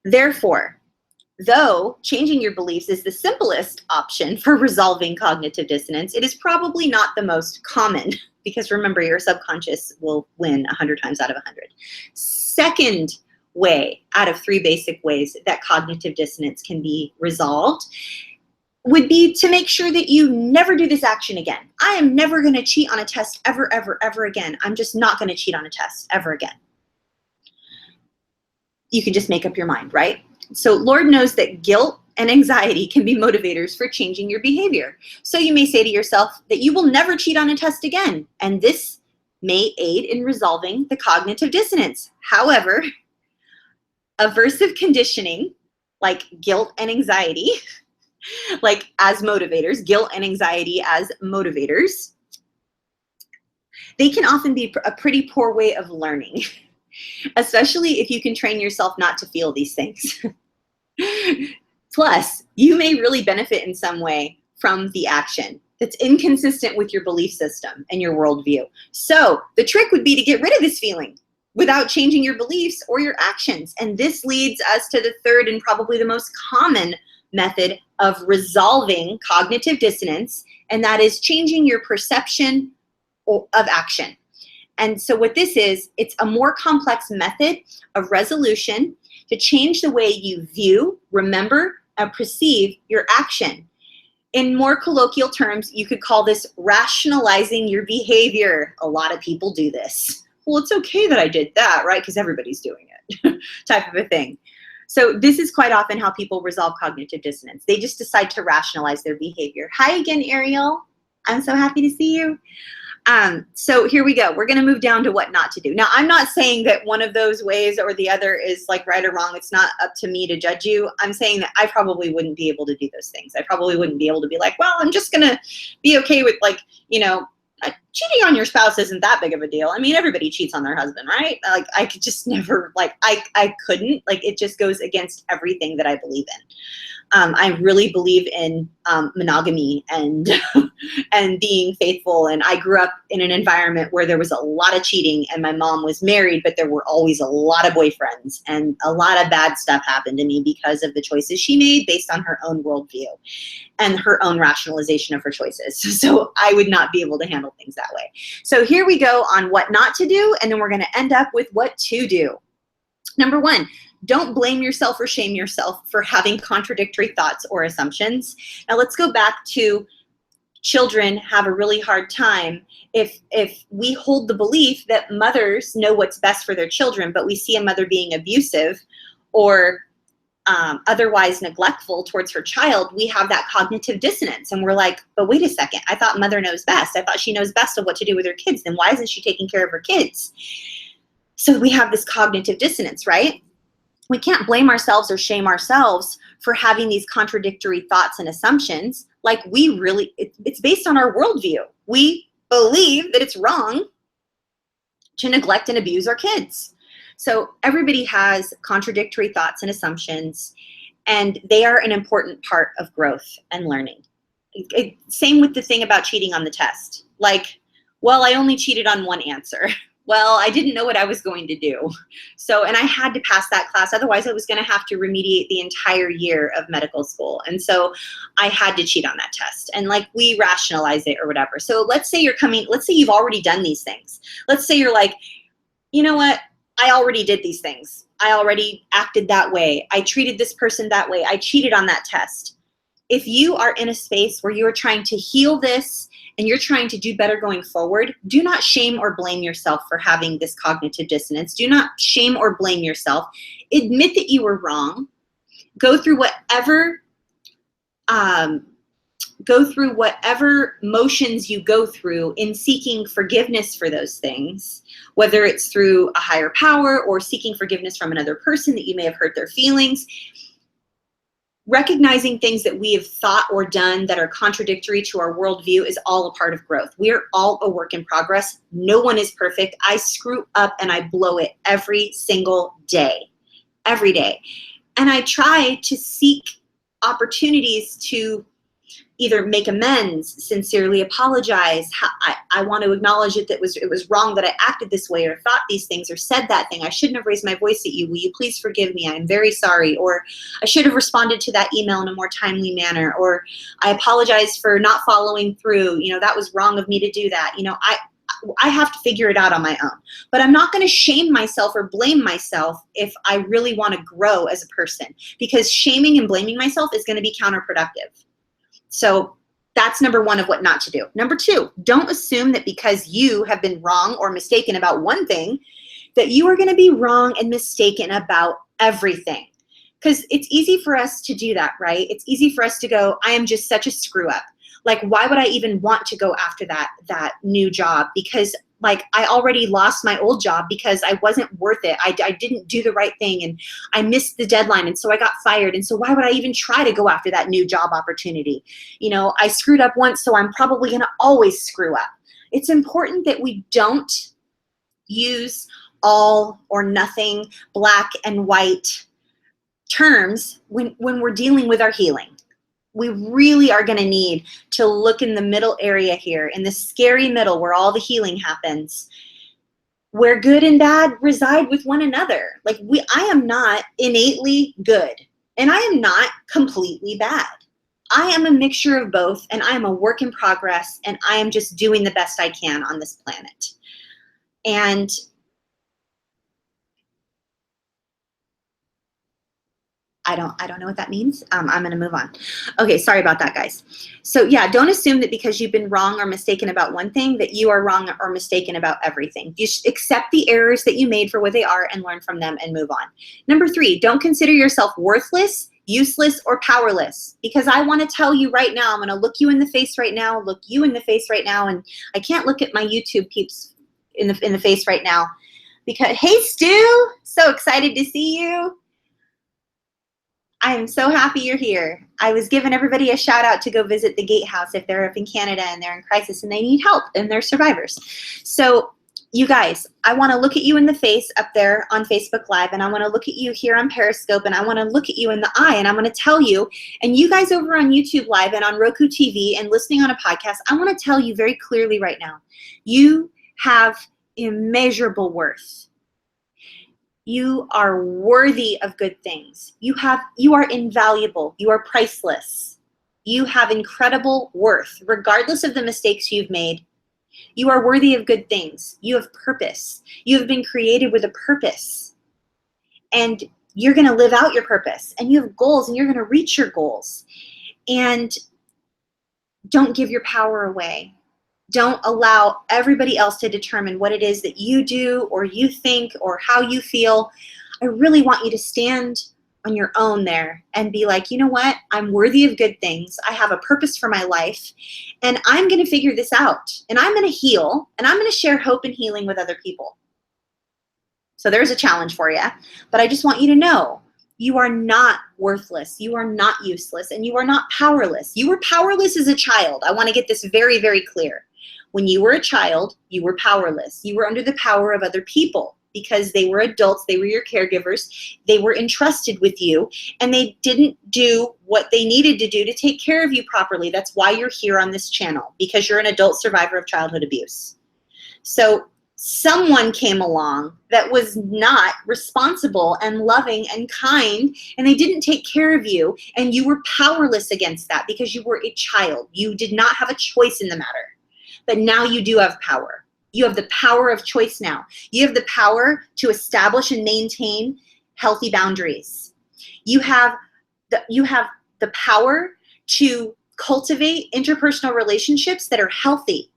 Therefore, though changing your beliefs is the simplest option for resolving cognitive dissonance, it is probably not the most common, because remember, your subconscious will win 100 times out of 100. Second way out of 3 basic ways that cognitive dissonance can be resolved would be to make sure that you never do this action again. I am never going to cheat on a test ever, ever, ever again. I'm just not going to cheat on a test ever again. You can just make up your mind, right? So Lord knows that guilt and anxiety can be motivators for changing your behavior. So you may say to yourself that you will never cheat on a test again, and this may aid in resolving the cognitive dissonance. However, aversive conditioning, like guilt and anxiety, like as motivators, guilt and anxiety as motivators, they can often be a pretty poor way of learning, especially if you can train yourself not to feel these things. Plus, you may really benefit in some way from the action that's inconsistent with your belief system and your worldview. So the trick would be to get rid of this feeling without changing your beliefs or your actions. And this leads us to the third and probably the most common method of resolving cognitive dissonance, and that is changing your perception of action. And so what this is, it's a more complex method of resolution to change the way you view, remember, and perceive your action. In more colloquial terms, you could call this rationalizing your behavior. A lot of people do this. Well, it's okay that I did that, right? Because everybody's doing it, type of a thing. So this is quite often how people resolve cognitive dissonance. They just decide to rationalize their behavior. Hi again, Ariel. I'm so happy to see you. So here we go. We're going to move down to what not to do. Now, I'm not saying that one of those ways or the other is like right or wrong. It's not up to me to judge you. I'm saying that I probably wouldn't be able to do those things. I probably wouldn't be able to be like, well, I'm just going to be okay with, like, you know, cheating on your spouse isn't that big of a deal. I mean, everybody cheats on their husband, right? Like, I could just never, like, I couldn't, like, it just goes against everything that I believe in. I really believe in monogamy and and being faithful. And I grew up in an environment where there was a lot of cheating, and my mom was married, but there were always a lot of boyfriends, and a lot of bad stuff happened to me because of the choices she made based on her own worldview and her own rationalization of her choices. So I would not be able to handle things that way. So here we go on what not to do, and then we're going to end up with what to do. Number one, don't blame yourself or shame yourself for having contradictory thoughts or assumptions. Now let's go back to children have a really hard time if we hold the belief that mothers know what's best for their children, but we see a mother being abusive or otherwise neglectful towards her child. We have that cognitive dissonance, and we're like, but wait a second, I thought mother knows best. I thought she knows best of what to do with her kids. Then why isn't she taking care of her kids? So we have this cognitive dissonance, right? We can't blame ourselves or shame ourselves for having these contradictory thoughts and assumptions. Like, we really, it's based on our worldview. We believe that it's wrong to neglect and abuse our kids. So everybody has contradictory thoughts and assumptions, and they are an important part of growth and learning. Same with the thing about cheating on the test. Like, well, I only cheated on one answer. Well, I didn't know what I was going to do. So, and I had to pass that class. Otherwise, I was going to have to remediate the entire year of medical school. And so I had to cheat on that test. And like, we rationalize it or whatever. So let's say let's say you've already done these things. Let's say you're like, you know what? I already did these things. I already acted that way. I treated this person that way. I cheated on that test. If you are in a space where you're trying to heal this and you're trying to do better going forward, do not shame or blame yourself for having this cognitive dissonance. Do not shame or blame yourself. Admit that you were wrong. Go through whatever motions you go through in seeking forgiveness for those things, whether it's through a higher power or seeking forgiveness from another person that you may have hurt their feelings. Recognizing things that we have thought or done that are contradictory to our worldview is all a part of growth. We're all a work in progress. No one is perfect. I screw up and I blow it every single day, every day. And I try to seek opportunities to either make amends, sincerely apologize. I want to acknowledge it was wrong that I acted this way or thought these things or said that thing. I shouldn't have raised my voice at you. Will you please forgive me? I'm very sorry. Or I should have responded to that email in a more timely manner. Or I apologize for not following through. You know, that was wrong of me to do that. You know, I have to figure it out on my own. But I'm not going to shame myself or blame myself if I really want to grow as a person, because shaming and blaming myself is going to be counterproductive. So that's number one of what not to do. Number two, don't assume that because you have been wrong or mistaken about one thing, that you are going to be wrong and mistaken about everything. Because it's easy for us to do that, right? It's easy for us to go, I am just such a screw up. Like, why would I even want to go after that new job? Because like, I already lost my old job because I wasn't worth it. I didn't do the right thing and I missed the deadline, and so I got fired. And so why would I even try to go after that new job opportunity? You know, I screwed up once, so I'm probably going to always screw up. It's important that we don't use all or nothing, black and white terms when we're dealing with our healing. We really are going to need to look in the middle area here, in the scary middle where all the healing happens, where good and bad reside with one another. Like, I am not innately good, and I am not completely bad. I am a mixture of both, and I am a work in progress, and I am just doing the best I can on this planet. And I don't know what that means. I'm going to move on. Okay, sorry about that, guys. So yeah, don't assume that because you've been wrong or mistaken about one thing that you are wrong or mistaken about everything. You should accept the errors that you made for what they are and learn from them and move on. Number three, don't consider yourself worthless, useless, or powerless. Because I want to tell you right now, I'm going to look you in the face right now, look you in the face right now, and I can't look at my YouTube peeps in the face right now because, hey, Stu, so excited to see you. I am so happy you're here. I was giving everybody a shout out to go visit the Gatehouse if they're up in Canada and they're in crisis and they need help and they're survivors. So you guys, I want to look at you in the face up there on Facebook Live, and I want to look at you here on Periscope, and I want to look at you in the eye, and I'm going to tell you, and you guys over on YouTube Live and on Roku TV and listening on a podcast, I want to tell you very clearly right now, you have immeasurable worth. You are worthy of good things. You are invaluable. You are priceless. You have incredible worth, regardless of the mistakes you've made. You are worthy of good things. You have purpose. You have been created with a purpose. And you're going to live out your purpose. And you have goals, and you're going to reach your goals. And don't give your power away. Don't allow everybody else to determine what it is that you do or you think or how you feel. I really want you to stand on your own there and be like, you know what? I'm worthy of good things. I have a purpose for my life, and I'm going to figure this out, and I'm going to heal, and I'm going to share hope and healing with other people. So there's a challenge for you, but I just want you to know you are not worthless. You are not useless, and you are not powerless. You were powerless as a child. I want to get this very, very clear. When you were a child, you were powerless. You were under the power of other people. because they were adults, they were your caregivers, they were entrusted with you, and they didn't do what they needed to do to take care of you properly. That's why you're here on this channel, because you're an adult survivor of childhood abuse. So someone came along that was not responsible and loving and kind, and they didn't take care of you, and you were powerless against that because you were a child. You did not have a choice in the matter. But now you do have power. You have the power of choice now. You have the power to establish and maintain healthy boundaries. You have the power to cultivate interpersonal relationships that are healthy.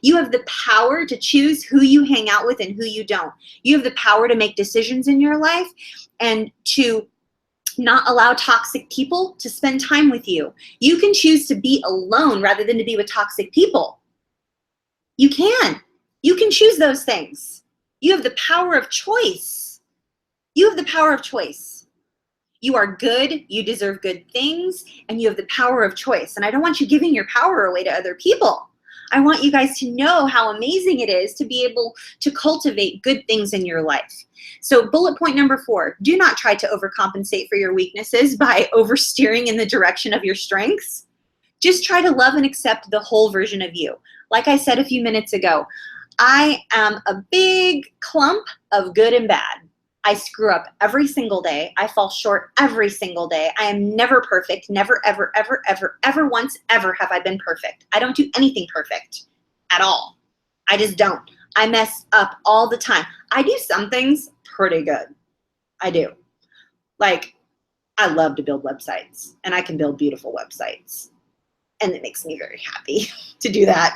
You have the power to choose who you hang out with and who you don't. You have the power to make decisions in your life and to not allow toxic people to spend time with you. You can choose to be alone rather than to be with toxic people. You can. You can choose those things. You have the power of choice. You have the power of choice. You are good, you deserve good things, and you have the power of choice. And I don't want you giving your power away to other people. I want you guys to know how amazing it is to be able to cultivate good things in your life. So bullet point number 4, do not try to overcompensate for your weaknesses by oversteering in the direction of your strengths. Just try to love and accept the whole version of you. Like I said a few minutes ago, I am a big clump of good and bad. I screw up every single day. I fall short every single day. I am never perfect. Never, ever, ever, ever, ever once, ever have I been perfect. I don't do anything perfect at all. I just don't. I mess up all the time. I do some things pretty good. I do. Like, I love to build websites, and I can build beautiful websites. And it makes me very happy to do that.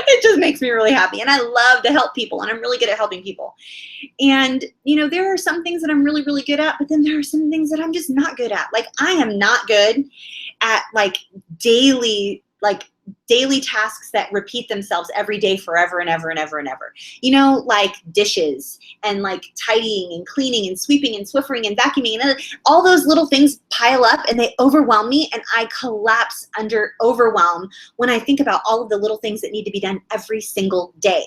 It just makes me really happy. And I love to help people, and I'm really good at helping people. And, you know, there are some things that I'm really, really good at, but then there are some things that I'm just not good at. Like, I am not good at daily tasks that repeat themselves every day forever and ever and ever and ever. You know, like dishes and like tidying and cleaning and sweeping and swiffering and vacuuming, and all those little things pile up and they overwhelm me, and I collapse under overwhelm when I think about all of the little things that need to be done every single day.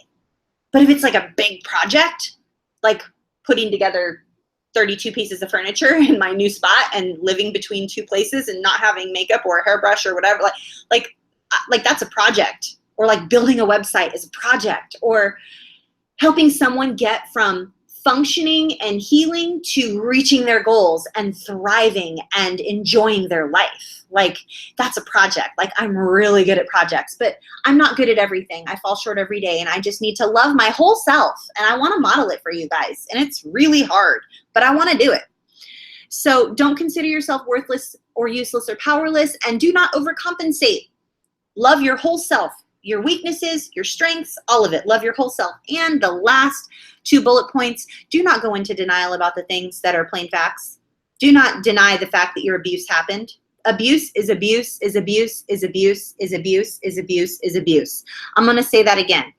But if it's like a big project, like putting together 32 pieces of furniture in my new spot and living between 2 places and not having makeup or a hairbrush or whatever, like that's a project. Or like building a website is a project, or helping someone get from functioning and healing to reaching their goals and thriving and enjoying their life. Like, that's a project. Like, I'm really good at projects, but I'm not good at everything. I fall short every day, and I just need to love my whole self, and I want to model it for you guys. And it's really hard, but I want to do it. So don't consider yourself worthless or useless or powerless, and do not overcompensate. Love your whole self, your weaknesses, your strengths, all of it. Love your whole self. And the last 2 bullet points, do not go into denial about the things that are plain facts. Do not deny the fact that your abuse happened. Abuse is abuse is abuse is abuse is abuse is abuse is abuse. I'm going to say that again.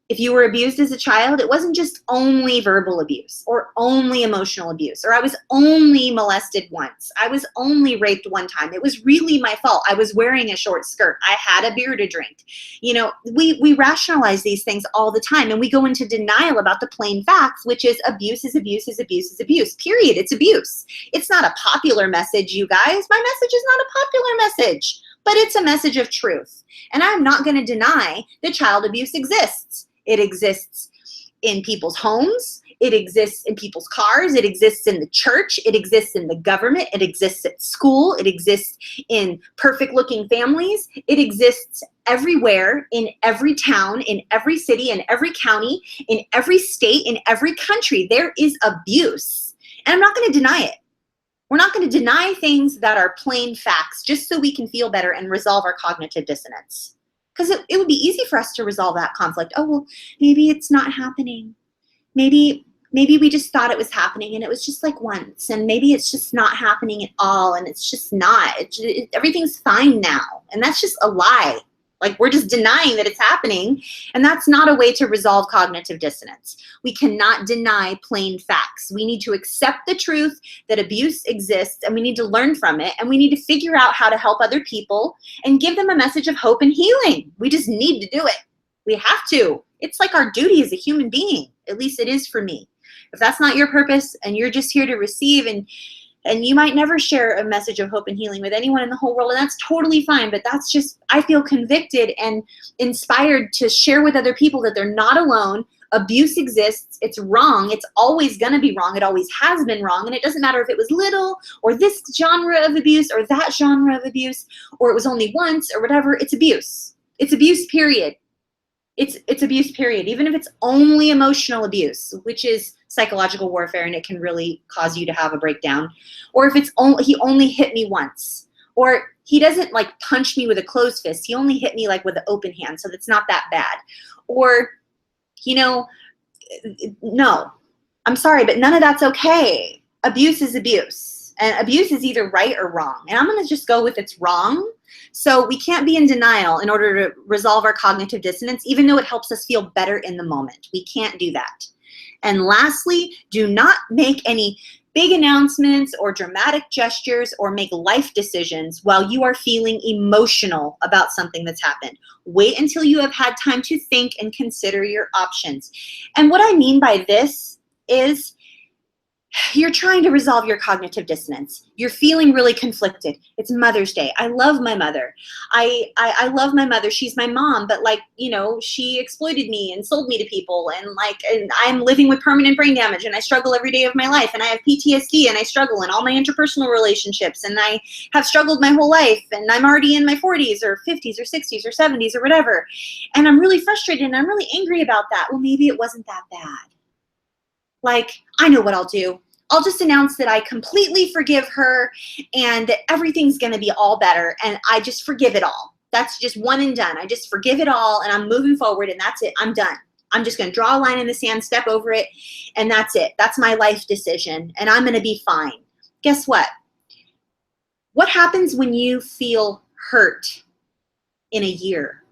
If you were abused as a child, it wasn't just only verbal abuse or only emotional abuse, or I was only molested once. I was only raped one time. It was really my fault. I was wearing a short skirt. I had a beer to drink. You know, we rationalize these things all the time, and we go into denial about the plain facts, which is abuse is abuse is abuse is abuse, period. It's abuse. It's not a popular message, you guys. My message is not a popular message, but it's a message of truth. And I'm not going to deny that child abuse exists. It exists in people's homes. It exists in people's cars. It exists in the church. It exists in the government. It exists at school. It exists in perfect-looking families. It exists everywhere, in every town, in every city, in every county, in every state, in every country. There is abuse. And I'm not going to deny it. We're not going to deny things that are plain facts just so we can feel better and resolve our cognitive dissonance. Because it would be easy for us to resolve that conflict. Oh, well, maybe it's not happening. Maybe we just thought it was happening and it was just like once. And maybe it's just not happening at all and it's just not. Everything's fine now. And that's just a lie. Like, we're just denying that it's happening. And that's not a way to resolve cognitive dissonance. We cannot deny plain facts. We need to accept the truth that abuse exists, and we need to learn from it, and we need to figure out how to help other people and give them a message of hope and healing. We just need to do it. We have to. It's like our duty as a human being. At least it is for me. If that's not your purpose and you're just here to receive, and you might never share a message of hope and healing with anyone in the whole world, and that's totally fine, but that's just, I feel convicted and inspired to share with other people that they're not alone. Abuse exists. It's wrong. It's always going to be wrong. It always has been wrong. And it doesn't matter if it was little or this genre of abuse or that genre of abuse, or it was only once or whatever. It's abuse. It's abuse, period. It's abuse, period. Even if it's only emotional abuse, which is psychological warfare, and it can really cause you to have a breakdown. Or if it's only, he only hit me once, or he doesn't like punch me with a closed fist. He only hit me like with an open hand. So that's not that bad. Or, you know, no, I'm sorry, but none of that's okay. Abuse is abuse, and abuse is either right or wrong. And I'm going to just go with it's wrong. So we can't be in denial in order to resolve our cognitive dissonance, even though it helps us feel better in the moment. We can't do that. And lastly, do not make any big announcements or dramatic gestures or make life decisions while you are feeling emotional about something that's happened. Wait until you have had time to think and consider your options. And what I mean by this is, you're trying to resolve your cognitive dissonance. You're feeling really conflicted. It's Mother's Day. I love my mother. I love my mother. She's my mom, but like, you know, she exploited me and sold me to people, and I'm living with permanent brain damage, and I struggle every day of my life, and I have PTSD, and I struggle in all my interpersonal relationships, and I have struggled my whole life, and I'm already in my 40s or 50s or 60s or 70s or whatever. And I'm really frustrated and I'm really angry about that. Well, maybe it wasn't that bad. Like, I know what I'll do. I'll just announce that I completely forgive her and that everything's going to be all better, and I just forgive it all. That's just one and done. I just forgive it all, and I'm moving forward, and that's it. I'm done. I'm just going to draw a line in the sand, step over it, and that's it. That's my life decision, and I'm going to be fine. Guess what? What happens when you feel hurt in a year?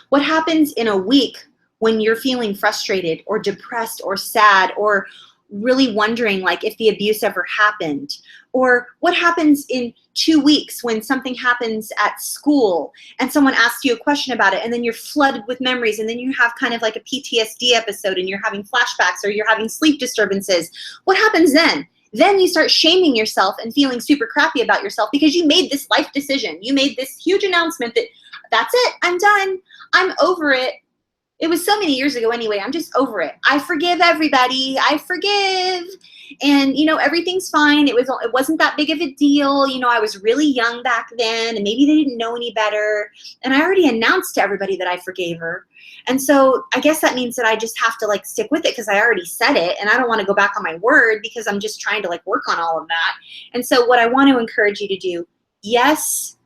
What happens in a week when you're feeling frustrated or depressed or sad or really wondering like if the abuse ever happened? Or what happens in 2 weeks when something happens at school and someone asks you a question about it, and then you're flooded with memories, and then you have kind of like a PTSD episode, and you're having flashbacks or you're having sleep disturbances? What happens then? Then you start shaming yourself and feeling super crappy about yourself because you made this life decision. You made this huge announcement that that's it, I'm done, I'm over it. It was so many years ago anyway. I'm just over it. I forgive everybody. I forgive. And, you know, everything's fine. It wasn't that big of a deal. You know, I was really young back then, and maybe they didn't know any better. And I already announced to everybody that I forgave her. And so I guess that means that I just have to like stick with it because I already said it, and I don't want to go back on my word because I'm just trying to like work on all of that. And so what I want to encourage you to do, yes,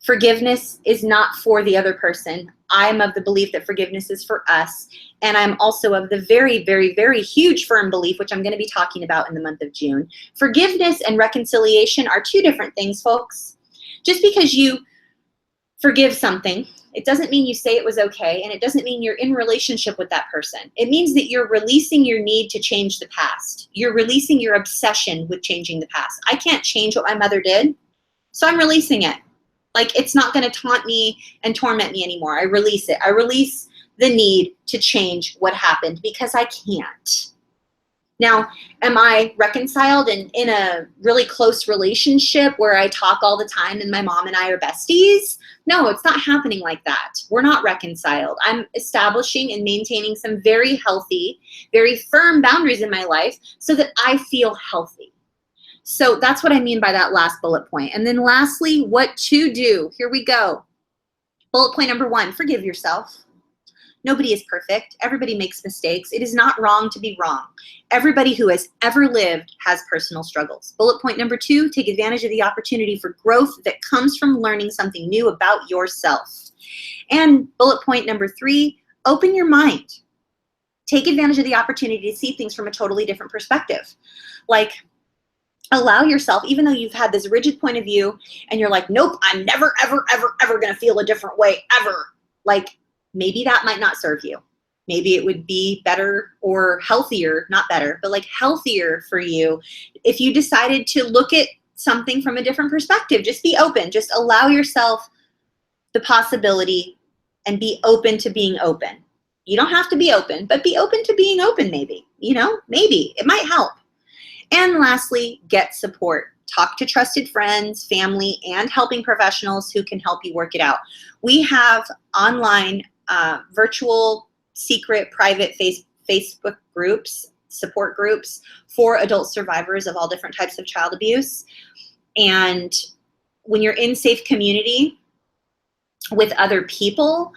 forgiveness is not for the other person. I'm of the belief that forgiveness is for us. And I'm also of the very, very, very huge firm belief, which I'm going to be talking about in the month of June. Forgiveness and reconciliation are two different things, folks. Just because you forgive something, it doesn't mean you say it was okay, and it doesn't mean you're in relationship with that person. It means that you're releasing your need to change the past. You're releasing your obsession with changing the past. I can't change what my mother did, so I'm releasing it. Like, it's not going to taunt me and torment me anymore. I release it. I release the need to change what happened because I can't. Now, am I reconciled and in a really close relationship where I talk all the time and my mom and I are besties? No, it's not happening like that. We're not reconciled. I'm establishing and maintaining some very healthy, very firm boundaries in my life so that I feel healthy. So that's what I mean by that last bullet point. And then lastly, what to do. Here we go. Bullet point number 1, forgive yourself. Nobody is perfect. Everybody makes mistakes. It is not wrong to be wrong. Everybody who has ever lived has personal struggles. Bullet point number 2, take advantage of the opportunity for growth that comes from learning something new about yourself. And bullet point number 3, open your mind. Take advantage of the opportunity to see things from a totally different perspective. Like, allow yourself, even though you've had this rigid point of view and you're like, nope, I'm never, ever, ever, ever going to feel a different way, ever. Like, maybe that might not serve you. Maybe it would be better or healthier, not better, but like healthier for you if you decided to look at something from a different perspective. Just be open. Just allow yourself the possibility and be open to being open. You don't have to be open, but be open to being open maybe, maybe it might help. And lastly, get support. Talk to trusted friends, family, and helping professionals who can help you work it out. We have online, virtual, secret, private Facebook groups, support groups for adult survivors of all different types of child abuse. And when you're in safe community with other people,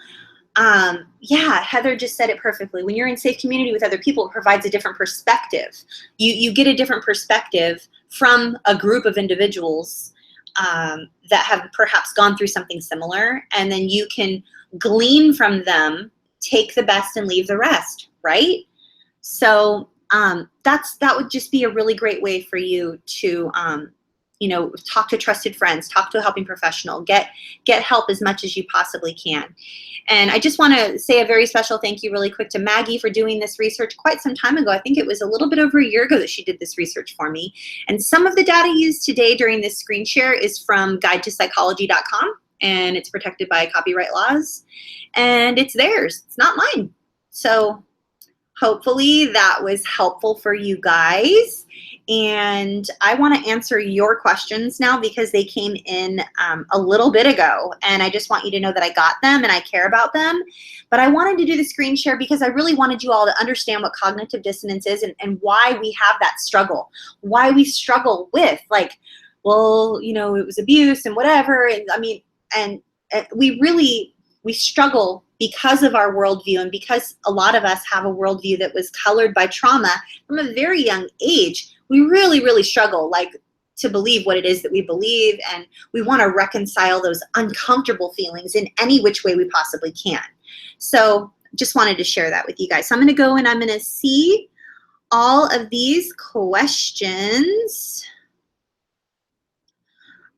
yeah, Heather just said it perfectly. When you're in safe community with other people, it provides a different perspective. You get a different perspective from a group of individuals that have perhaps gone through something similar, and then you can glean from them, take the best and leave the rest, right? So that would just be a really great way for you to talk to trusted friends, talk to a helping professional, get help as much as you possibly can. And I just want to say a very special thank you really quick to Maggie for doing this research quite some time ago. I think it was a little bit over a year ago that she did this research for me. And some of the data used today during this screen share is from guidetopsychology.com, and it's protected by copyright laws. And it's theirs. It's not mine. So hopefully that was helpful for you guys. And I want to answer your questions now because they came in a little bit ago. And I just want you to know that I got them and I care about them. But I wanted to do the screen share because I really wanted you all to understand what cognitive dissonance is and why we have that struggle. Why we struggle with, like, well, it was abuse and whatever. And I mean, and we struggle because of our worldview, and because a lot of us have a worldview that was colored by trauma from a very young age. We really, really struggle to believe what it is that we believe, and we want to reconcile those uncomfortable feelings in any which way we possibly can. So just wanted to share that with you guys. So I'm going to go and I'm going to see all of these questions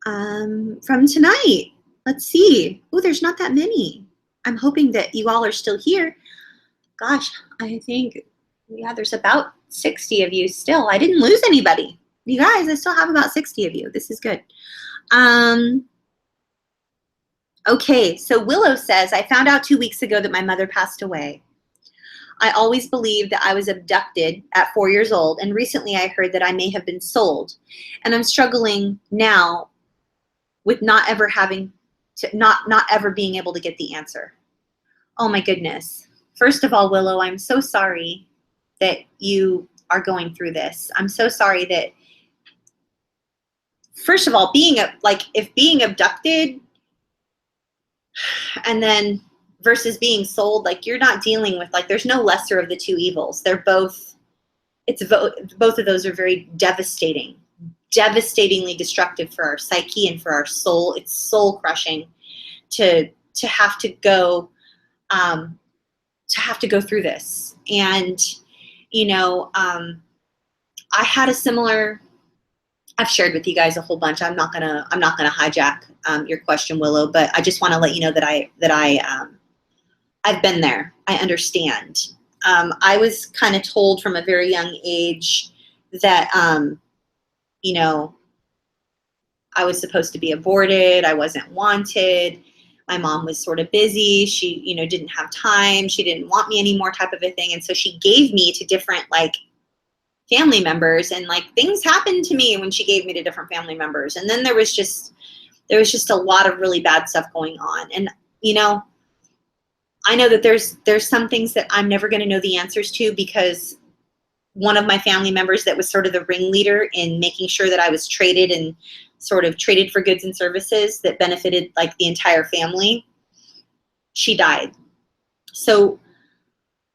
from tonight. Let's see. Oh, there's not that many. I'm hoping that you all are still here. Gosh, I think, yeah, there's about 60 of you still. I didn't lose anybody. You guys, I still have about 60 of you. This is good. Okay, so Willow says, I found out 2 weeks ago that my mother passed away. I always believed that I was abducted at 4 years old, and recently I heard that I may have been sold. And I'm struggling now with not ever being able to get the answer. Oh my goodness. First of all, Willow, I'm so sorry that you are going through this. I'm so sorry that, first of all, if being abducted and then versus being sold, you're not dealing with, there's no lesser of the two evils. They're both, both of those are very devastating, devastatingly destructive for our psyche and for our soul. It's soul crushing to have to go through this. And I had a similar, I've shared with you guys a whole bunch. I'm not gonna hijack your question, Willow, but I just want to let you know that I've been there. I understand. I was kind of told from a very young age that I was supposed to be aborted. I wasn't wanted. My mom was sort of busy. She, didn't have time. She didn't want me anymore, type of a thing. And so she gave me to different family members, and things happened to me when she gave me to different family members. And then there was just a lot of really bad stuff going on. And I know that there's some things that I'm never going to know the answers to, because one of my family members that was sort of the ringleader in making sure that I was traded and sort of traded for goods and services that benefited the entire family, she died. So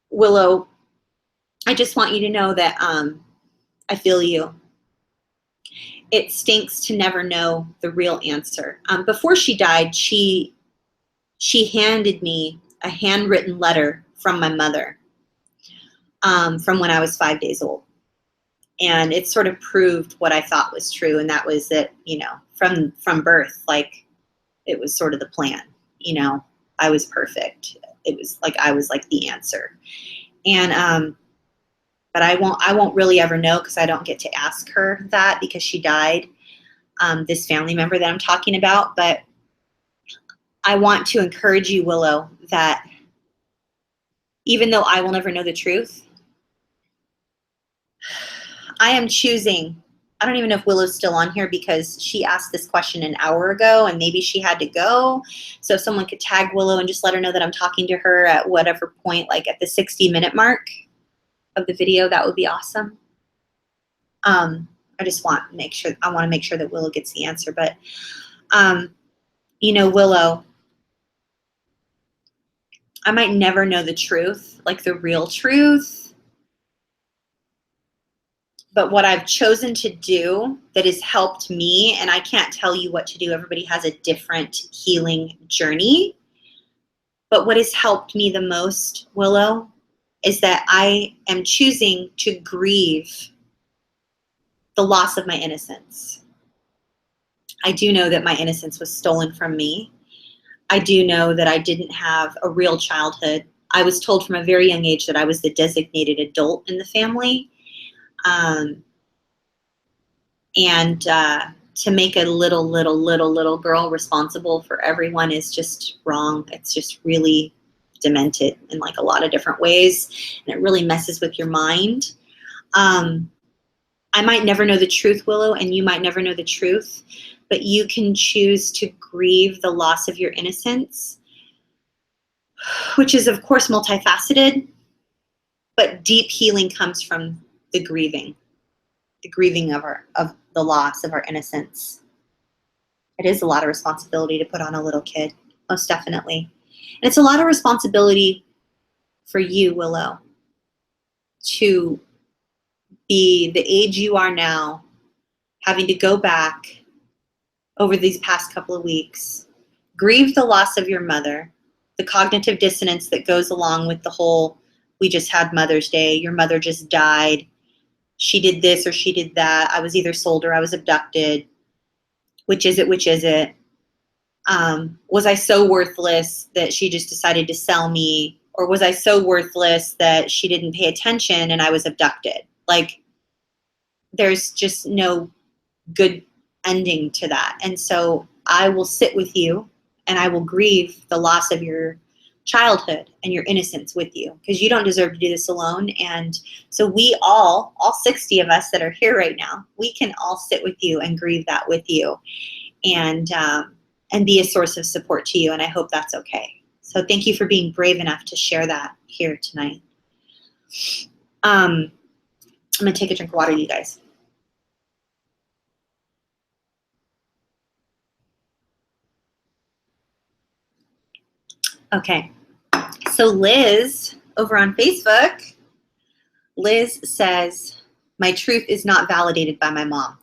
Willow, I just want you to know that I feel you. It stinks to never know the real answer. Before she died, she handed me a handwritten letter from my mother from when I was 5 days old. And it sort of proved what I thought was true, and that was that, from birth, it was sort of the plan. I was perfect. It was I was the answer. And but I won't really ever know, because I don't get to ask her that, because she died, this family member that I'm talking about. But I want to encourage you, Willow, that even though I will never know the truth. I am choosing, I don't even know if Willow's still on here because she asked this question an hour ago and maybe she had to go. So if someone could tag Willow and just let her know that I'm talking to her at whatever point, like at the 60-minute mark of the video, that would be awesome. I just want to make sure, that Willow gets the answer. But, you know, Willow, I might never know the truth, like the real truth. But what I've chosen to do that has helped me, and I can't tell you what to do, everybody has a different healing journey. But what has helped me the most, Willow, is that I am choosing to grieve the loss of my innocence. I do know that my innocence was stolen from me. I do know that I didn't have a real childhood. I was told from a very young age that I was the designated adult in the family. To make a little girl responsible for everyone is just wrong. It's just really demented in like a lot of different ways, and it really messes with your mind. I might never know the truth, Willow, and you might never know the truth, but you can choose to grieve the loss of your innocence, which is of course multifaceted, but deep healing comes from the grieving of the loss of our innocence. It is a lot of responsibility to put on a little kid, most definitely. And it's a lot of responsibility for you, Willow, to be the age you are now, having to go back over these past couple of weeks, grieve the loss of your mother, the cognitive dissonance that goes along with the whole, we just had Mother's Day, your mother just died, she did this or she did that, I was either sold or I was abducted, which is it, which is it? Was I so worthless that she just decided to sell me? Or was I so worthless that she didn't pay attention and I was abducted? Like, there's just no good ending to that. And so I will sit with you and I will grieve the loss of your childhood and your innocence with you, because you don't deserve to do this alone. And so we all 60 of us that are here right now, we can all sit with you and grieve that with you, and be a source of support to you. And I hope that's okay. So thank you for being brave enough to share that here tonight. I'm gonna take a drink of water, you guys. Okay, so Liz over on Facebook, Liz says, my truth is not validated by my mom.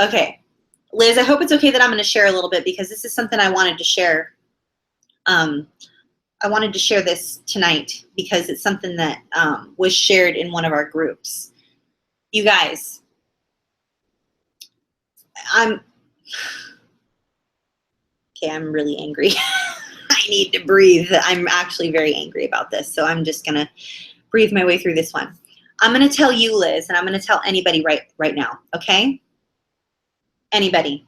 Okay, Liz, I hope it's okay that I'm going to share a little bit, because this is something I wanted to share. I wanted to share this tonight because it's something that was shared in one of our groups. You guys, I'm really angry. I need to breathe. I'm actually very angry about this, so I'm just going to breathe my way through this one. I'm going to tell you, Liz, and I'm going to tell anybody right now, okay? Anybody.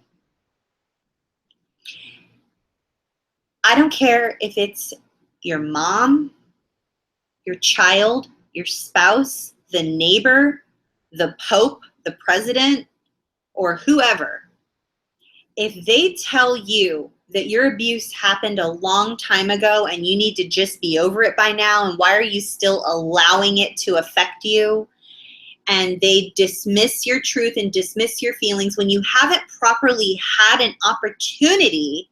I don't care if it's your mom, your child, your spouse, the neighbor, the Pope, the president, or whoever. If they tell you that your abuse happened a long time ago and you need to just be over it by now, and why are you still allowing it to affect you? And they dismiss your truth and dismiss your feelings when you haven't properly had an opportunity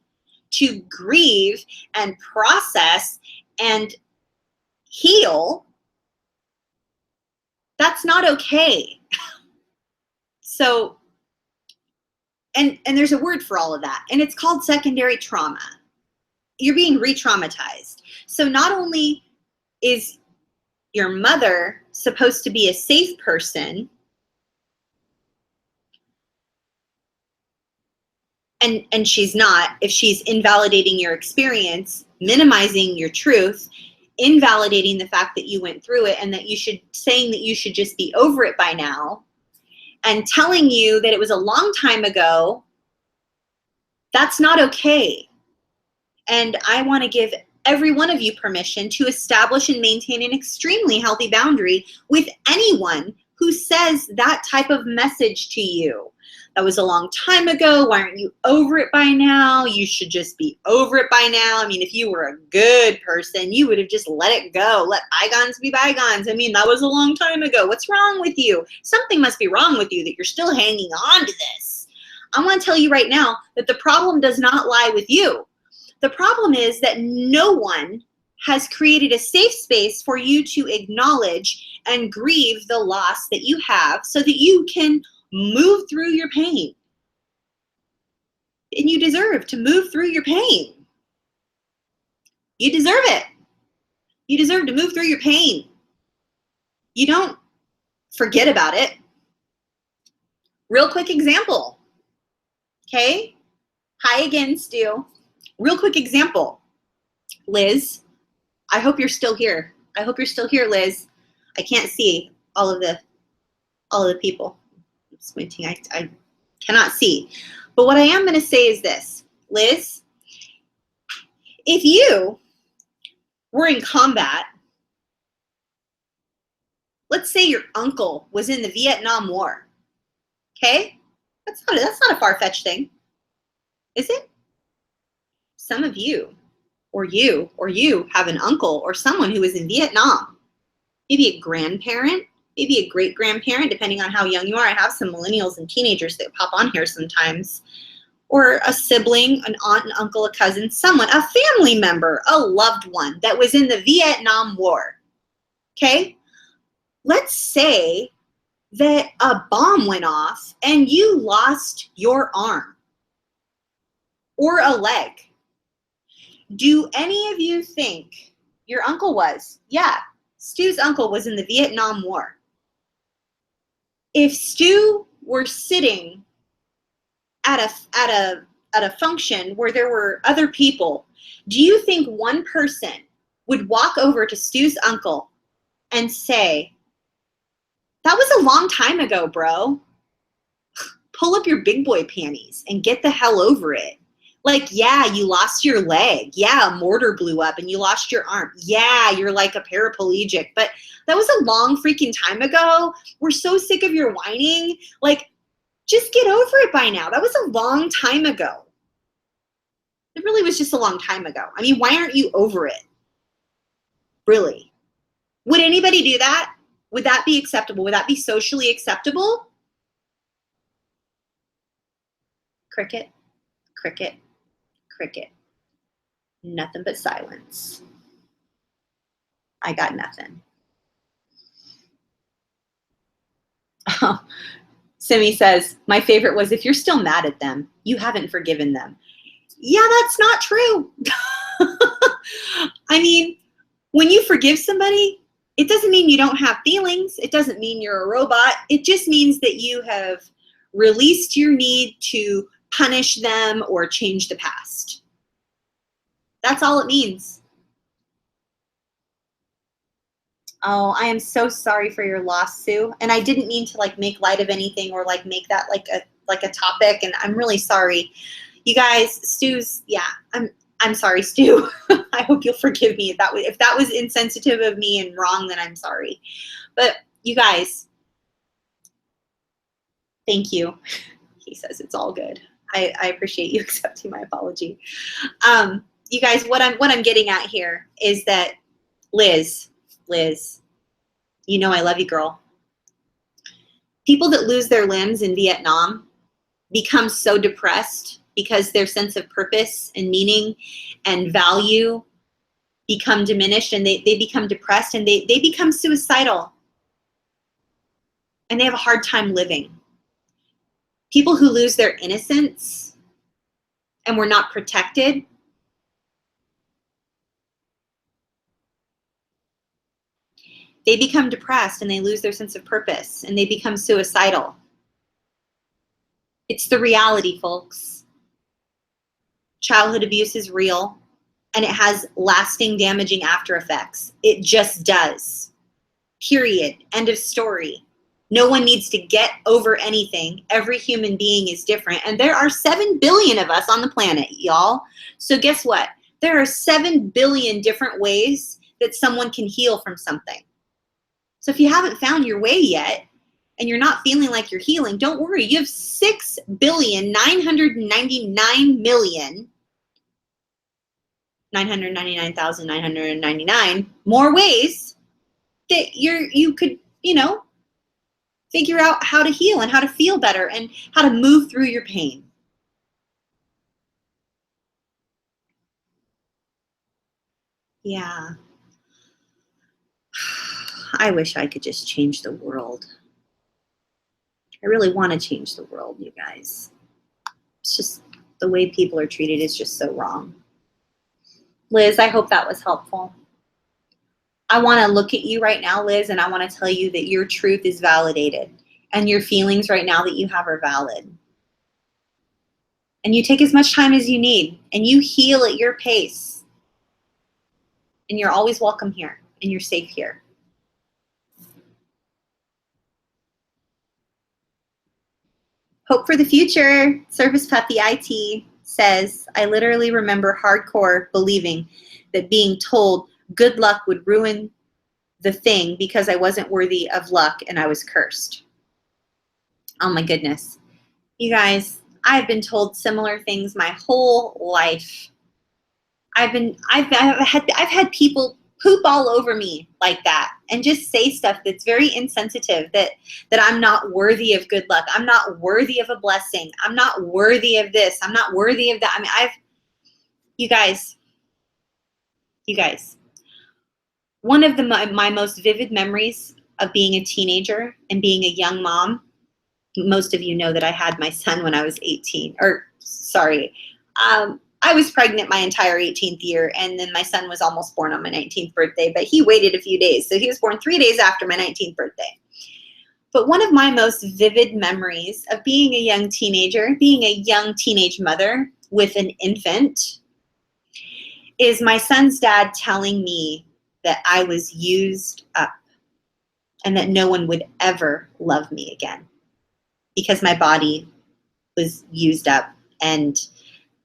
to grieve and process and heal, that's not okay. So, and there's a word for all of that, and it's called secondary trauma. You're being re-traumatized. So not only is your mother supposed to be a safe person, and she's not, if she's invalidating your experience, minimizing your truth, invalidating the fact that you went through it, and that saying that you should just be over it by now, and telling you that it was a long time ago, that's not okay. And I want to give every one of you permission to establish and maintain an extremely healthy boundary with anyone who says that type of message to you. That was a long time ago. Why aren't you over it by now? You should just be over it by now. I mean, if you were a good person, you would have just let it go. Let bygones be bygones. I mean, that was a long time ago. What's wrong with you? Something must be wrong with you that you're still hanging on to this. I want to tell you right now that the problem does not lie with you. The problem is that no one has created a safe space for you to acknowledge and grieve the loss that you have so that you can move through your pain. And you deserve to move through your pain. You deserve it. You deserve to move through your pain. You don't forget about it. Real quick example. Okay? Hi again, Stu. Real quick example. Liz, I hope you're still here. I hope you're still here, Liz. I can't see all of the people. I'm squinting. I cannot see. But what I am going to say is this. Liz, if you were in combat, let's say your uncle was in the Vietnam War. Okay? That's not a far-fetched thing. Is it? Some of you have an uncle or someone who is in Vietnam. Maybe a grandparent, maybe a great-grandparent, depending on how young you are. I have some millennials and teenagers that pop on here sometimes. Or a sibling, an aunt, an uncle, a cousin, someone, a family member, a loved one that was in the Vietnam War. Okay? Let's say that a bomb went off and you lost your arm or a leg. Do any of you think your uncle was? Yeah, Stu's uncle was in the Vietnam War. If Stu were sitting at a function where there were other people, do you think one person would walk over to Stu's uncle and say, "That was a long time ago, bro. Pull up your big boy panties and get the hell over it"? Like, yeah, you lost your leg. Yeah, a mortar blew up and you lost your arm. Yeah, you're like a paraplegic, but that was a long freaking time ago. We're so sick of your whining. Like, just get over it by now. That was a long time ago. It really was just a long time ago. I mean, why aren't you over it? Really? Would anybody do that? Would that be acceptable? Would that be socially acceptable? Cricket, cricket, cricket. Nothing but silence. I got nothing. Oh, Simi says, my favorite was, if you're still mad at them, you haven't forgiven them. Yeah, that's not true. I mean, when you forgive somebody, it doesn't mean you don't have feelings. It doesn't mean you're a robot. It just means that you have released your need to punish them or change the past. That's all it means. Oh, I am so sorry for your loss, Sue. And I didn't mean to like make light of anything or like make that like a topic. And I'm really sorry. You guys, Stu's, yeah, I'm sorry, Stu. I hope you'll forgive me if that was insensitive of me and wrong, then I'm sorry. But you guys, thank you. He says it's all good. I appreciate you accepting my apology. You guys, what I'm getting at here is that Liz, you know I love you, girl. People that lose their limbs in Vietnam become so depressed because their sense of purpose and meaning and value become diminished, and they become depressed, and they become suicidal, and they have a hard time living. People who lose their innocence and were not protected, they become depressed and they lose their sense of purpose and they become suicidal. It's the reality, folks. Childhood abuse is real and it has lasting, damaging after effects. It just does. Period. End of story. No one needs to get over anything. Every human being is different. And there are 7 billion of us on the planet, y'all. So guess what? There are 7 billion different ways that someone can heal from something. So if you haven't found your way yet and you're not feeling like you're healing, don't worry. You have 6,999,999,999 more ways that you could, figure out how to heal and how to feel better and how to move through your pain. Yeah. I wish I could just change the world. I really want to change the world, you guys. It's just the way people are treated is just so wrong. Liz, I hope that was helpful. I want to look at you right now, Liz, and I want to tell you that your truth is validated and your feelings right now that you have are valid. And you take as much time as you need and you heal at your pace. And you're always welcome here and you're safe here. Hope for the future. Service Puppy IT says, I literally remember hardcore believing that being told good luck would ruin the thing because I wasn't worthy of luck and I was cursed. Oh my goodness. You guys, I've been told similar things my whole life. I've had people poop all over me like that and just say stuff that's very insensitive, that I'm not worthy of good luck. I'm not worthy of a blessing. I'm not worthy of this. I'm not worthy of that. I mean, you guys, one of my most vivid memories of being a teenager and being a young mom, most of you know that I had my son when I was 18, I was pregnant my entire 18th year, and then my son was almost born on my 19th birthday, but he waited a few days. So he was born 3 days after my 19th birthday. But one of my most vivid memories of being a young teenager, being a young teenage mother with an infant, is my son's dad telling me that I was used up and that no one would ever love me again because my body was used up and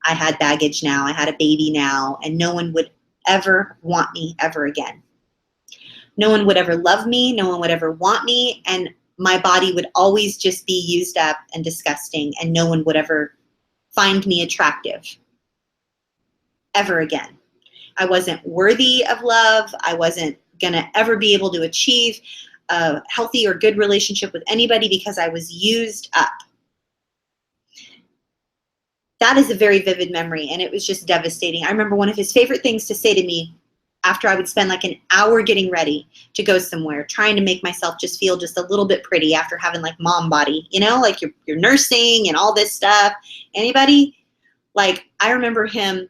I had baggage now, I had a baby now, and no one would ever want me ever again. No one would ever love me, no one would ever want me, and my body would always just be used up and disgusting, and no one would ever find me attractive ever again. I wasn't worthy of love. I wasn't gonna ever be able to achieve a healthy or good relationship with anybody because I was used up. That is a very vivid memory, and it was just devastating. I remember one of his favorite things to say to me after I would spend like an hour getting ready to go somewhere, trying to make myself just feel just a little bit pretty after having like mom body, like you're nursing and all this stuff. Anybody? Like, I remember him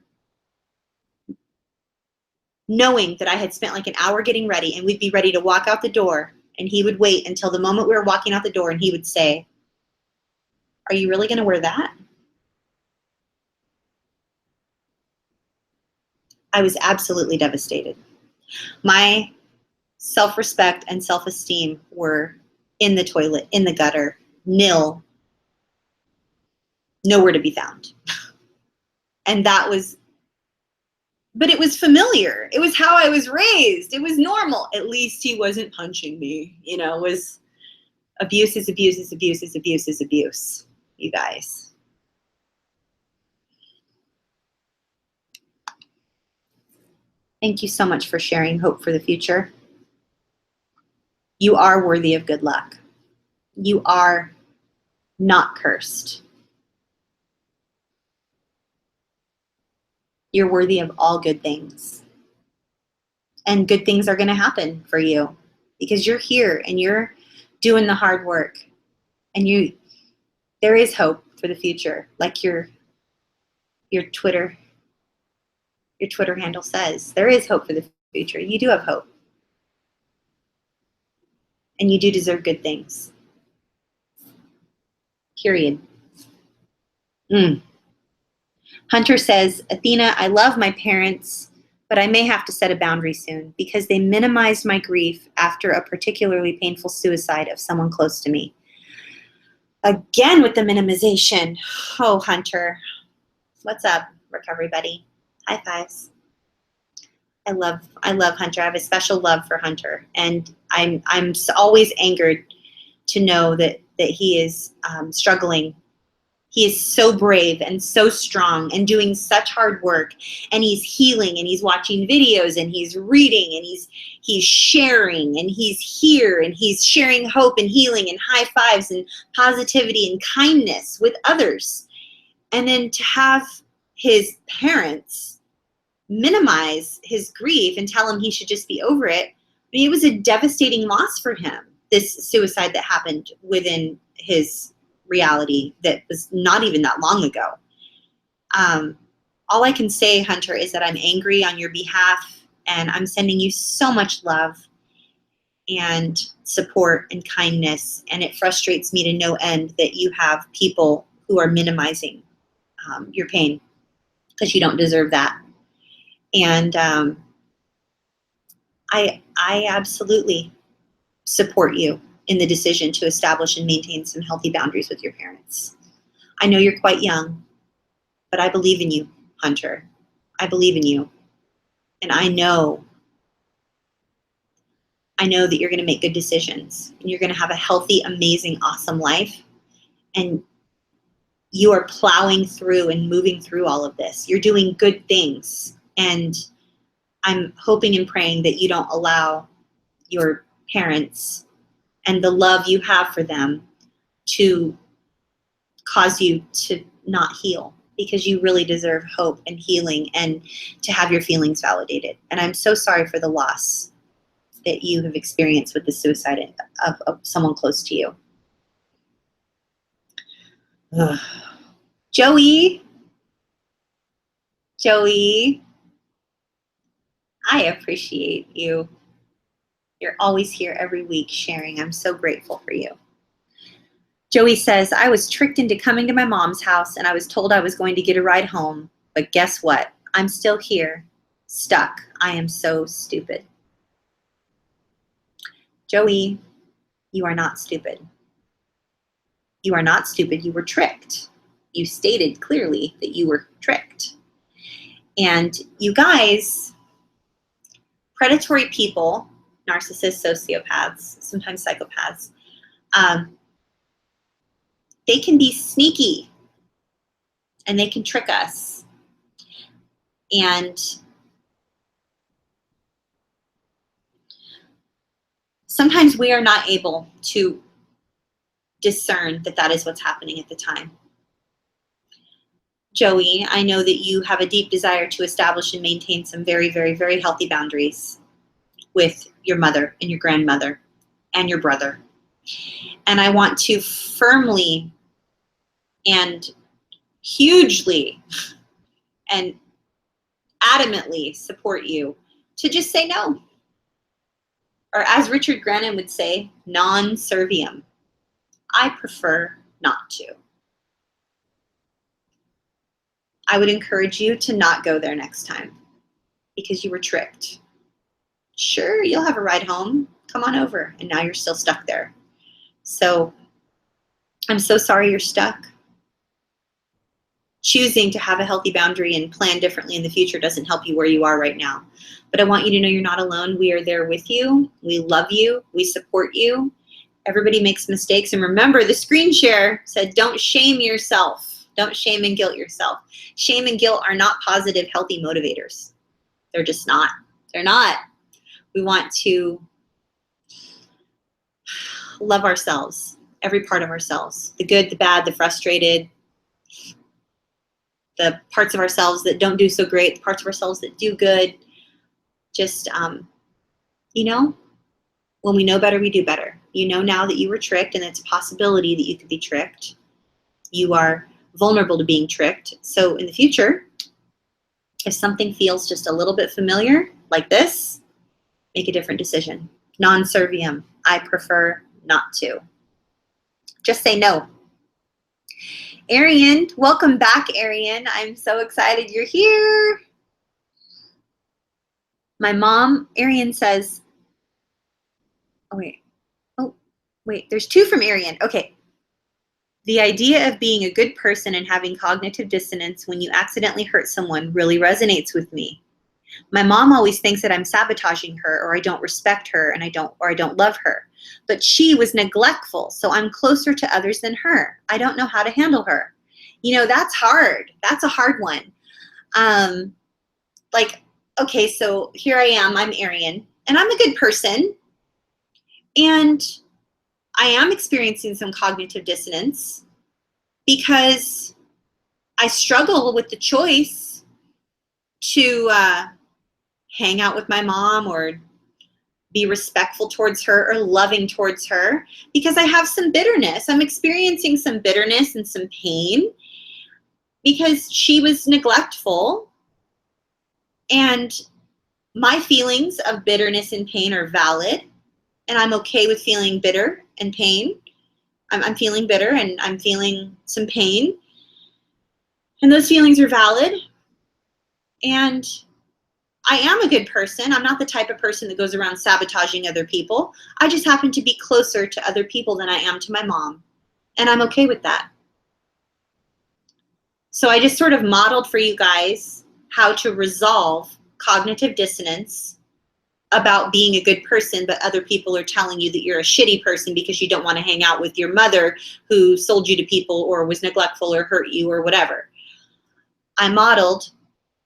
knowing that I had spent like an hour getting ready and we'd be ready to walk out the door, and he would wait until the moment we were walking out the door and he would say, "Are you really gonna wear that?" I was absolutely devastated. My self-respect and self-esteem were in the toilet, in the gutter, nil, nowhere to be found. And but it was familiar. It was how I was raised. It was normal. At least he wasn't punching me. It was abuse is abuse is abuse is abuse is abuse, you guys. Thank you so much for sharing hope for the future. You are worthy of good luck. You are not cursed. You're worthy of all good things. And good things are going to happen for you because you're here and you're doing the hard work. And there is hope for the future, like your Twitter handle says. There is hope for the future. You do have hope. And you do deserve good things. Period. Hunter says, Athena, I love my parents, but I may have to set a boundary soon because they minimized my grief after a particularly painful suicide of someone close to me. Again with the minimization. Oh, Hunter. What's up, recovery buddy? High fives. I love Hunter. I have a special love for Hunter, and I'm always angered to know that he is struggling. He is so brave and so strong and doing such hard work, and he's healing, and he's watching videos, and he's reading, and he's sharing, and he's here, and he's sharing hope and healing and high fives and positivity and kindness with others. And then to have his parents minimize his grief and tell him he should just be over it. I mean, it was a devastating loss for him, this suicide that happened within his reality that was not even that long ago. All I can say, Hunter, is that I'm angry on your behalf, and I'm sending you so much love and support and kindness, and it frustrates me to no end that you have people who are minimizing your pain, because you don't deserve that. And I absolutely support you in the decision to establish and maintain some healthy boundaries with your parents. I know you're quite young, but I believe in you, Hunter. I believe in you. And I know that you're going to make good decisions, and you're going to have a healthy, amazing, awesome life. And you are plowing through and moving through all of this. You're doing good things. And I'm hoping and praying that you don't allow your parents and the love you have for them to cause you to not heal, because you really deserve hope and healing and to have your feelings validated. And I'm so sorry for the loss that you have experienced with the suicide of someone close to you. Ugh. Joey, I appreciate you. You're always here every week sharing. I'm so grateful for you. Joey says, I was tricked into coming to my mom's house, and I was told I was going to get a ride home. But guess what? I'm still here, stuck. I am so stupid. Joey, you are not stupid. You are not stupid. You were tricked. You stated clearly that you were tricked. And you guys, predatory people, narcissists, sociopaths, sometimes psychopaths, they can be sneaky, and they can trick us. And sometimes we are not able to discern that is what's happening at the time. Joey, I know that you have a deep desire to establish and maintain some very, very, very healthy boundaries with your mother and your grandmother and your brother. And I want to firmly and hugely and adamantly support you to just say no. Or as Richard Grannon would say, non serviam. I prefer not to. I would encourage you to not go there next time, because you were tricked. Sure, you'll have a ride home. Come on over. And now you're still stuck there. So I'm so sorry you're stuck. Choosing to have a healthy boundary and plan differently in the future doesn't help you where you are right now. But I want you to know you're not alone. We are there with you. We love you. We support you. Everybody makes mistakes. And remember, the screen share said, don't shame yourself. Don't shame and guilt yourself. Shame and guilt are not positive, healthy motivators. They're just not. They're not. We want to love ourselves, every part of ourselves, the good, the bad, the frustrated, the parts of ourselves that don't do so great, the parts of ourselves that do good. Just, when we know better, we do better. You know now that you were tricked, and it's a possibility that you could be tricked. You are vulnerable to being tricked. So in the future, if something feels just a little bit familiar, like this, make a different decision. Non serviam. I prefer not to. Just say no. Arian, welcome back, Arian. I'm so excited you're here. My mom, Arian says, there's two from Arian. Okay. The idea of being a good person and having cognitive dissonance when you accidentally hurt someone really resonates with me. My mom always thinks that I'm sabotaging her, or I don't respect her, and I don't love her. But she was neglectful, so I'm closer to others than her. I don't know how to handle her. You know, that's hard. That's a hard one. Like, okay, so here I am, I'm Arian, and I'm a good person, and I am experiencing some cognitive dissonance because I struggle with the choice to hang out with my mom or be respectful towards her or loving towards her, because I have some bitterness. I'm experiencing some bitterness and some pain because she was neglectful, and my feelings of bitterness and pain are valid, and I'm okay with feeling bitter and pain. I'm feeling bitter and I'm feeling some pain, and those feelings are valid. And I am a good person. I'm not the type of person that goes around sabotaging other people. I just happen to be closer to other people than I am to my mom, and I'm okay with that. So I just sort of modeled for you guys how to resolve cognitive dissonance about being a good person, but other people are telling you that you're a shitty person because you don't want to hang out with your mother who sold you to people or was neglectful or hurt you or whatever. I modeled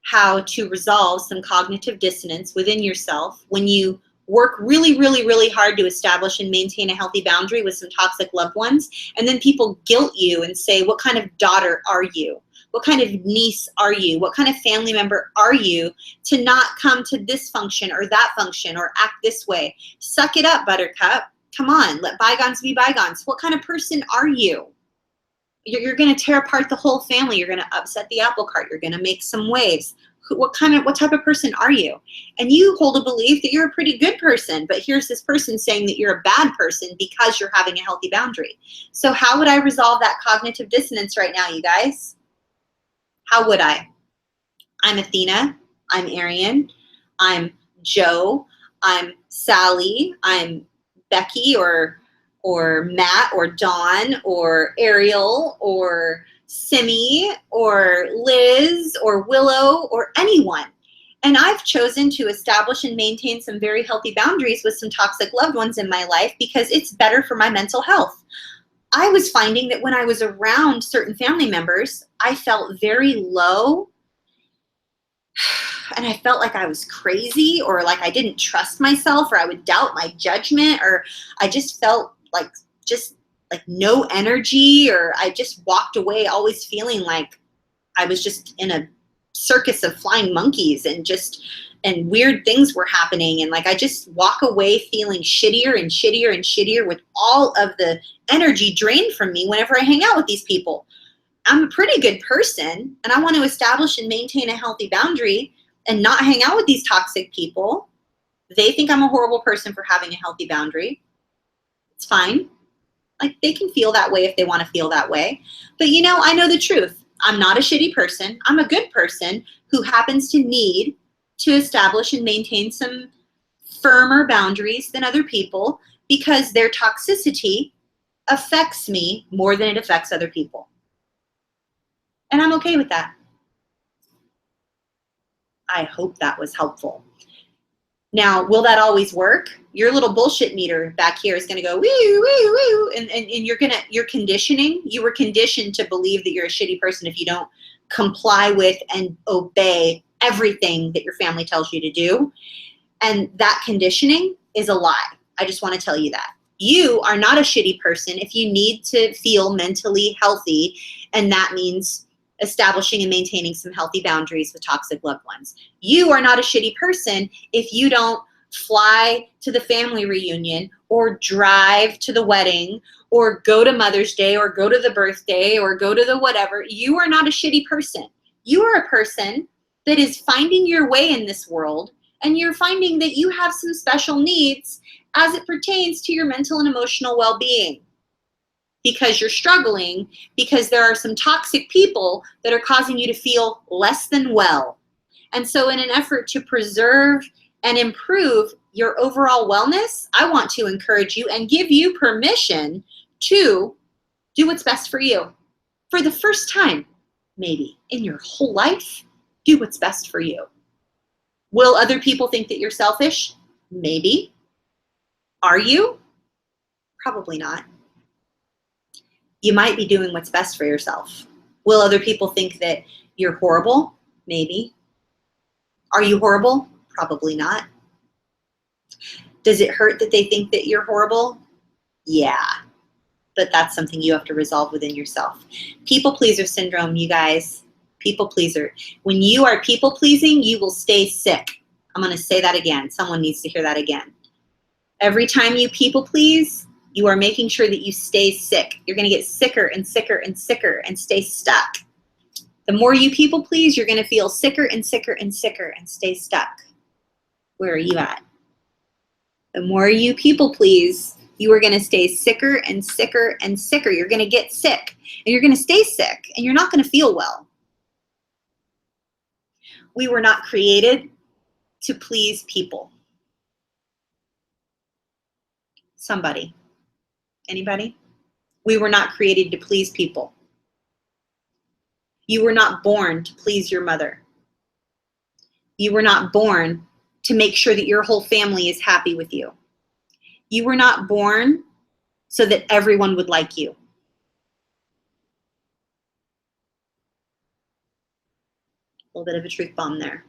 how to resolve some cognitive dissonance within yourself when you work really, really, really hard to establish and maintain a healthy boundary with some toxic loved ones, and then people guilt you and say, what kind of daughter are you? What kind of niece are you? What kind of family member are you to not come to this function or that function or act this way? Suck it up, buttercup. Come on, let bygones be bygones. What kind of person are you? You're going to tear apart the whole family. You're going to upset the apple cart. You're going to make some waves. What type of person are you? And you hold a belief that you're a pretty good person, but here's this person saying that you're a bad person because you're having a healthy boundary. So how would I resolve that cognitive dissonance right now, you guys? How would I? I'm Athena. I'm Arian. I'm Joe. I'm Sally. I'm Becky or Matt or Dawn or Ariel or Simi or Liz or Willow or anyone. And I've chosen to establish and maintain some very healthy boundaries with some toxic loved ones in my life because it's better for my mental health. I was finding that when I was around certain family members, I felt very low, and I felt like I was crazy, or like I didn't trust myself, or I would doubt my judgment, or I just felt like no energy, or I just walked away always feeling like I was just in a circus of flying monkeys, and weird things were happening, and like I just walk away feeling shittier and shittier and shittier with all of the energy drained from me whenever I hang out with these people. I'm a pretty good person, and I want to establish and maintain a healthy boundary and not hang out with these toxic people. They think I'm a horrible person for having a healthy boundary. It's fine. Like, they can feel that way if they want to feel that way. But you know, I know the truth. I'm not a shitty person. I'm a good person who happens to need to establish and maintain some firmer boundaries than other people because their toxicity affects me more than it affects other people. And I'm okay with that. I hope that was helpful. Now, will that always work? Your little bullshit meter back here is going to go woo, woo, woo, and you're conditioning. You were conditioned to believe that you're a shitty person if you don't comply with and obey everything that your family tells you to do. And that conditioning is a lie. I just want to tell you that. You are not a shitty person if you need to feel mentally healthy, and that means establishing and maintaining some healthy boundaries with toxic loved ones. You are not a shitty person if you don't fly to the family reunion or drive to the wedding or go to Mother's Day or go to the birthday or go to the whatever. You are not a shitty person. You are a person that is finding your way in this world, and you're finding that you have some special needs as it pertains to your mental and emotional well-being. Because you're struggling, because there are some toxic people that are causing you to feel less than well. And so in an effort to preserve and improve your overall wellness, I want to encourage you and give you permission to do what's best for you. For the first time, maybe, in your whole life, do what's best for you. Will other people think that you're selfish? Maybe. Are you? Probably not. You might be doing what's best for yourself. Will other people think that you're horrible? Maybe. Are you horrible? Probably not. Does it hurt that they think that you're horrible? Yeah. But that's something you have to resolve within yourself. People pleaser syndrome, you guys. People pleaser. When you are people pleasing, you will stay sick. I'm going to say that again. Someone needs to hear that again. Every time you people please, you are making sure that you stay sick. You're going to get sicker and sicker and sicker and stay stuck. The more you people please, you're going to feel sicker and sicker and sicker and stay stuck. Where are you at? The more you people please, you are going to stay sicker and sicker and sicker. You're going to get sick and you're going to stay sick and you're not going to feel well. We were not created to please people. Somebody. Anybody? We were not created to please people. You were not born to please your mother. You were not born to make sure that your whole family is happy with you. You were not born so that everyone would like you. A little bit of a truth bomb there.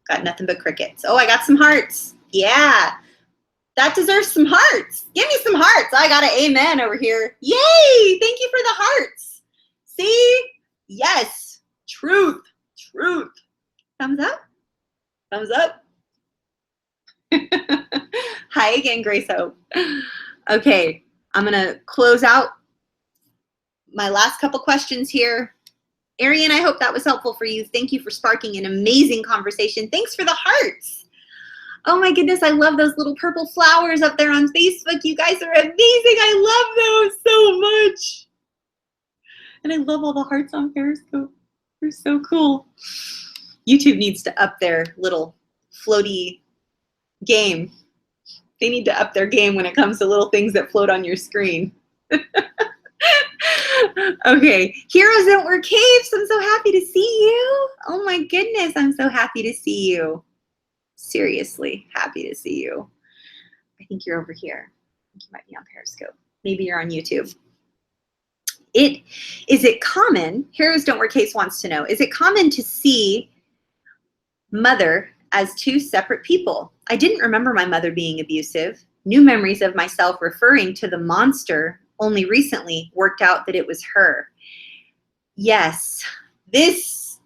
Got nothing but crickets. Oh, I got some hearts. Yeah. That deserves some hearts. Give me some hearts. I got an amen over here. Yay! Thank you for the hearts. See? Yes. Truth. Truth. Thumbs up? Thumbs up? Hi again, Grace Hope. Okay, I'm going to close out my last couple questions here. Arian, I hope that was helpful for you. Thank you for sparking an amazing conversation. Thanks for the hearts. Oh my goodness, I love those little purple flowers up there on Facebook. You guys are amazing. I love those so much. And I love all the hearts on Periscope. They're so cool. YouTube needs to up their little floaty game. They need to up their game when it comes to little things that float on your screen. Okay, Heroes Don't Wear Capes. I'm so happy to see you. Oh my goodness, I'm so happy to see you. Seriously happy to see you. I think you're over here. I think you might be on Periscope. Maybe you're on YouTube. Is it common, Heroes Don't Wear Capes wants to know, is it common to see mother as two separate people? I didn't remember my mother being abusive. New memories of myself referring to the monster only recently worked out that it was her. Yes,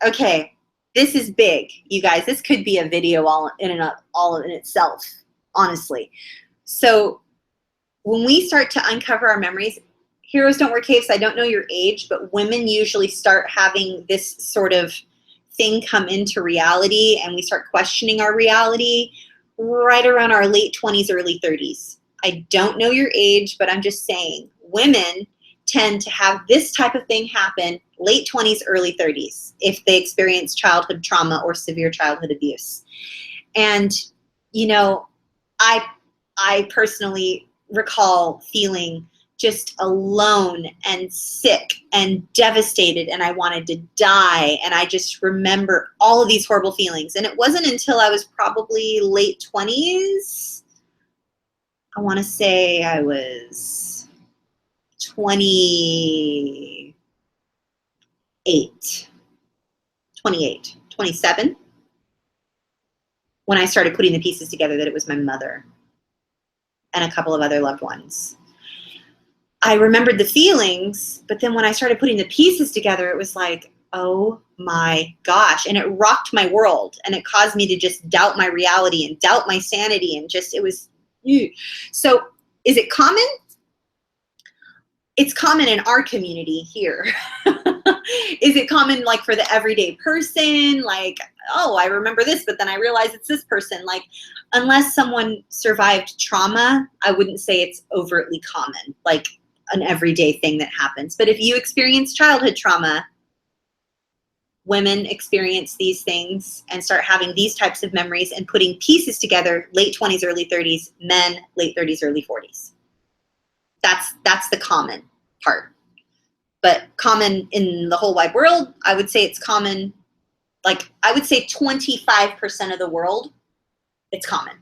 okay, this is big, you guys. This could be a video all in itself, honestly. So when we start to uncover our memories, Heroes Don't Wear Capes, I don't know your age, but women usually start having this sort of thing come into reality, and we start questioning our reality right around our late 20s, early 30s. I don't know your age, but I'm just saying women tend to have this type of thing happen late 20s, early 30s if they experience childhood trauma or severe childhood abuse. And, you know, I personally recall feeling just alone and sick and devastated, and I wanted to die. And I just remember all of these horrible feelings. And it wasn't until I was probably late 20s, I want to say I was 28, 27, when I started putting the pieces together that it was my mother and a couple of other loved ones. I remembered the feelings, but then when I started putting the pieces together, it was like, oh my gosh. And it rocked my world, and it caused me to just doubt my reality and doubt my sanity, and just, it was, so is it common? It's common in our community here. Is it common like for the everyday person? Like, oh, I remember this, but then I realize it's this person. Like, unless someone survived trauma, I wouldn't say it's overtly common, like an everyday thing that happens. But if you experience childhood trauma, women experience these things and start having these types of memories and putting pieces together late 20s, early 30s, men late 30s, early 40s. That's the common part. But common in the whole wide world, I would say it's common, like I would say 25% of the world It's common.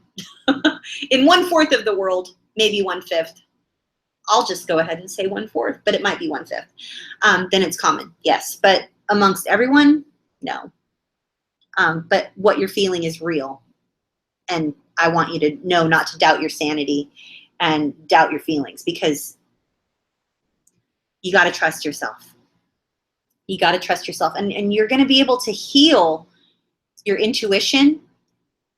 In 1/4 of the world, maybe 1/5. I'll just go ahead and say 1/4, but it might be 1/5. Then it's common, yes. But amongst everyone, no. But what you're feeling is real. And I want you to know not to doubt your sanity and doubt your feelings, because you got to trust yourself. You got to trust yourself. And you're going to be able to heal your intuition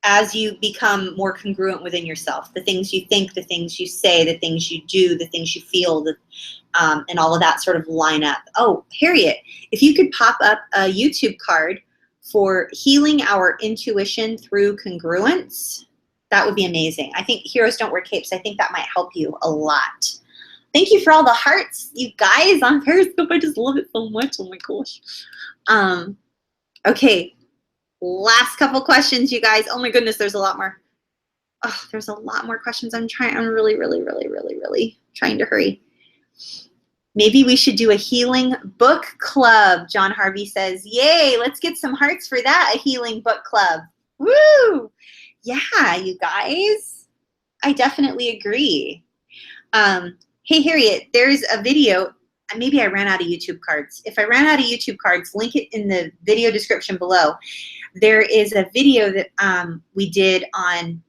as you become more congruent within yourself. The things you think, the things you say, the things you do, the things you feel, and all of that sort of line up. Oh, Harriet, if you could pop up a YouTube card for healing our intuition through congruence, that would be amazing. I think Heroes Don't Wear Capes, I think that might help you a lot. Thank you for all the hearts, you guys, on Periscope. I just love it so much. Oh my gosh. Okay, last couple questions, you guys. Oh my goodness, there's a lot more. Oh, there's a lot more questions. I'm really trying to hurry. Maybe we should do a healing book club. John Harvey says, yay, let's get some hearts for that, a healing book club. Woo! Yeah, you guys, I definitely agree. Hey, Harriet, there's a video. Maybe I ran out of YouTube cards. If I ran out of YouTube cards, link it in the video description below. There is a video that we did on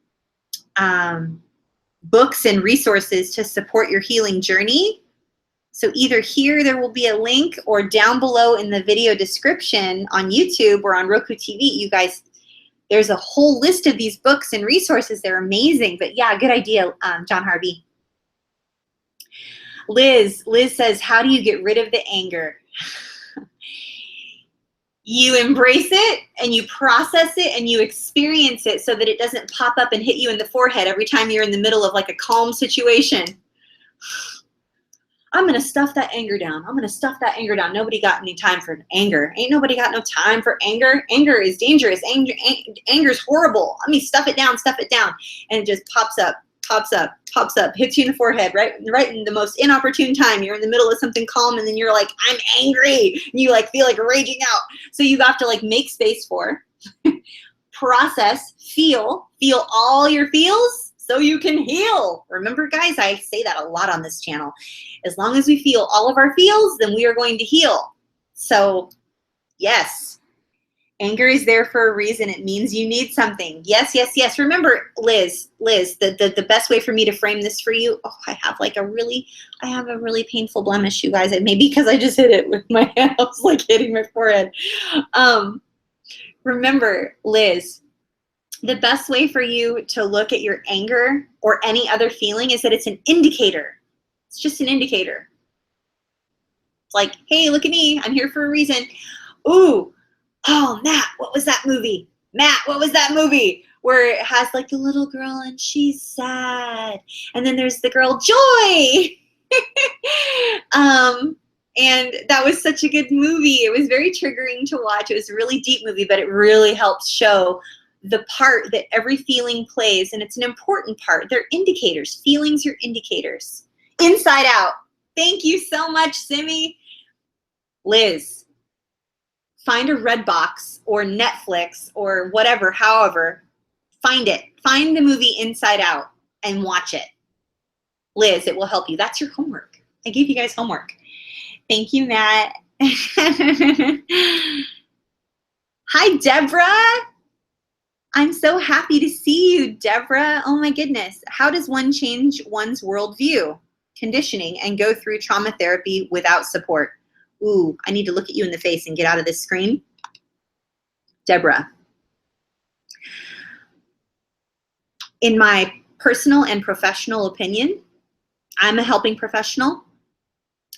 books and resources to support your healing journey. So either here there will be a link, or down below in the video description on YouTube or on Roku TV, you guys, there's a whole list of these books and resources. They're amazing. But yeah, good idea, John Harvey. Liz says, how do you get rid of the anger? You embrace it and you process it and you experience it so that it doesn't pop up and hit you in the forehead every time you're in the middle of like a calm situation. I'm going to stuff that anger down. I'm going to stuff that anger down. Nobody got any time for anger. Ain't nobody got no time for anger. Anger is dangerous. Anger is horrible. Let me stuff it down. And it just pops up, hits you in the forehead, right in the most inopportune time. You're in the middle of something calm, and then you're like, I'm angry. And you like feel like raging out. So you have to like make space for, process, feel all your feels so you can heal. Remember, guys, I say that a lot on this channel. As long as we feel all of our feels, then we are going to heal. So yes, anger is there for a reason. It means you need something. Yes, yes, yes. Remember, Liz, the best way for me to frame this for you, oh, I have a really painful blemish, you guys. It may be because I just hit it with my hand. I was like hitting my forehead. Remember, Liz, the best way for you to look at your anger or any other feeling is that it's an indicator. It's just an indicator. It's like, hey, look at me. I'm here for a reason. Ooh. Oh, Matt, what was that movie? Matt, what was that movie? Where it has like the little girl and she's sad. And then there's the girl, Joy. And that was such a good movie. It was very triggering to watch. It was a really deep movie, but it really helps show the part that every feeling plays. And it's an important part. They're indicators. Feelings are indicators. Inside Out. Thank you so much, Simi. Liz, find a Redbox or Netflix or whatever, however, find it. Find the movie Inside Out and watch it. Liz, it will help you. That's your homework. I gave you guys homework. Thank you, Matt. Hi, Deborah. I'm so happy to see you, Deborah. Oh my goodness. How does one change one's worldview, conditioning, and go through trauma therapy without support? Ooh, I need to look at you in the face and get out of this screen. Deborah, in my personal and professional opinion, I'm a helping professional.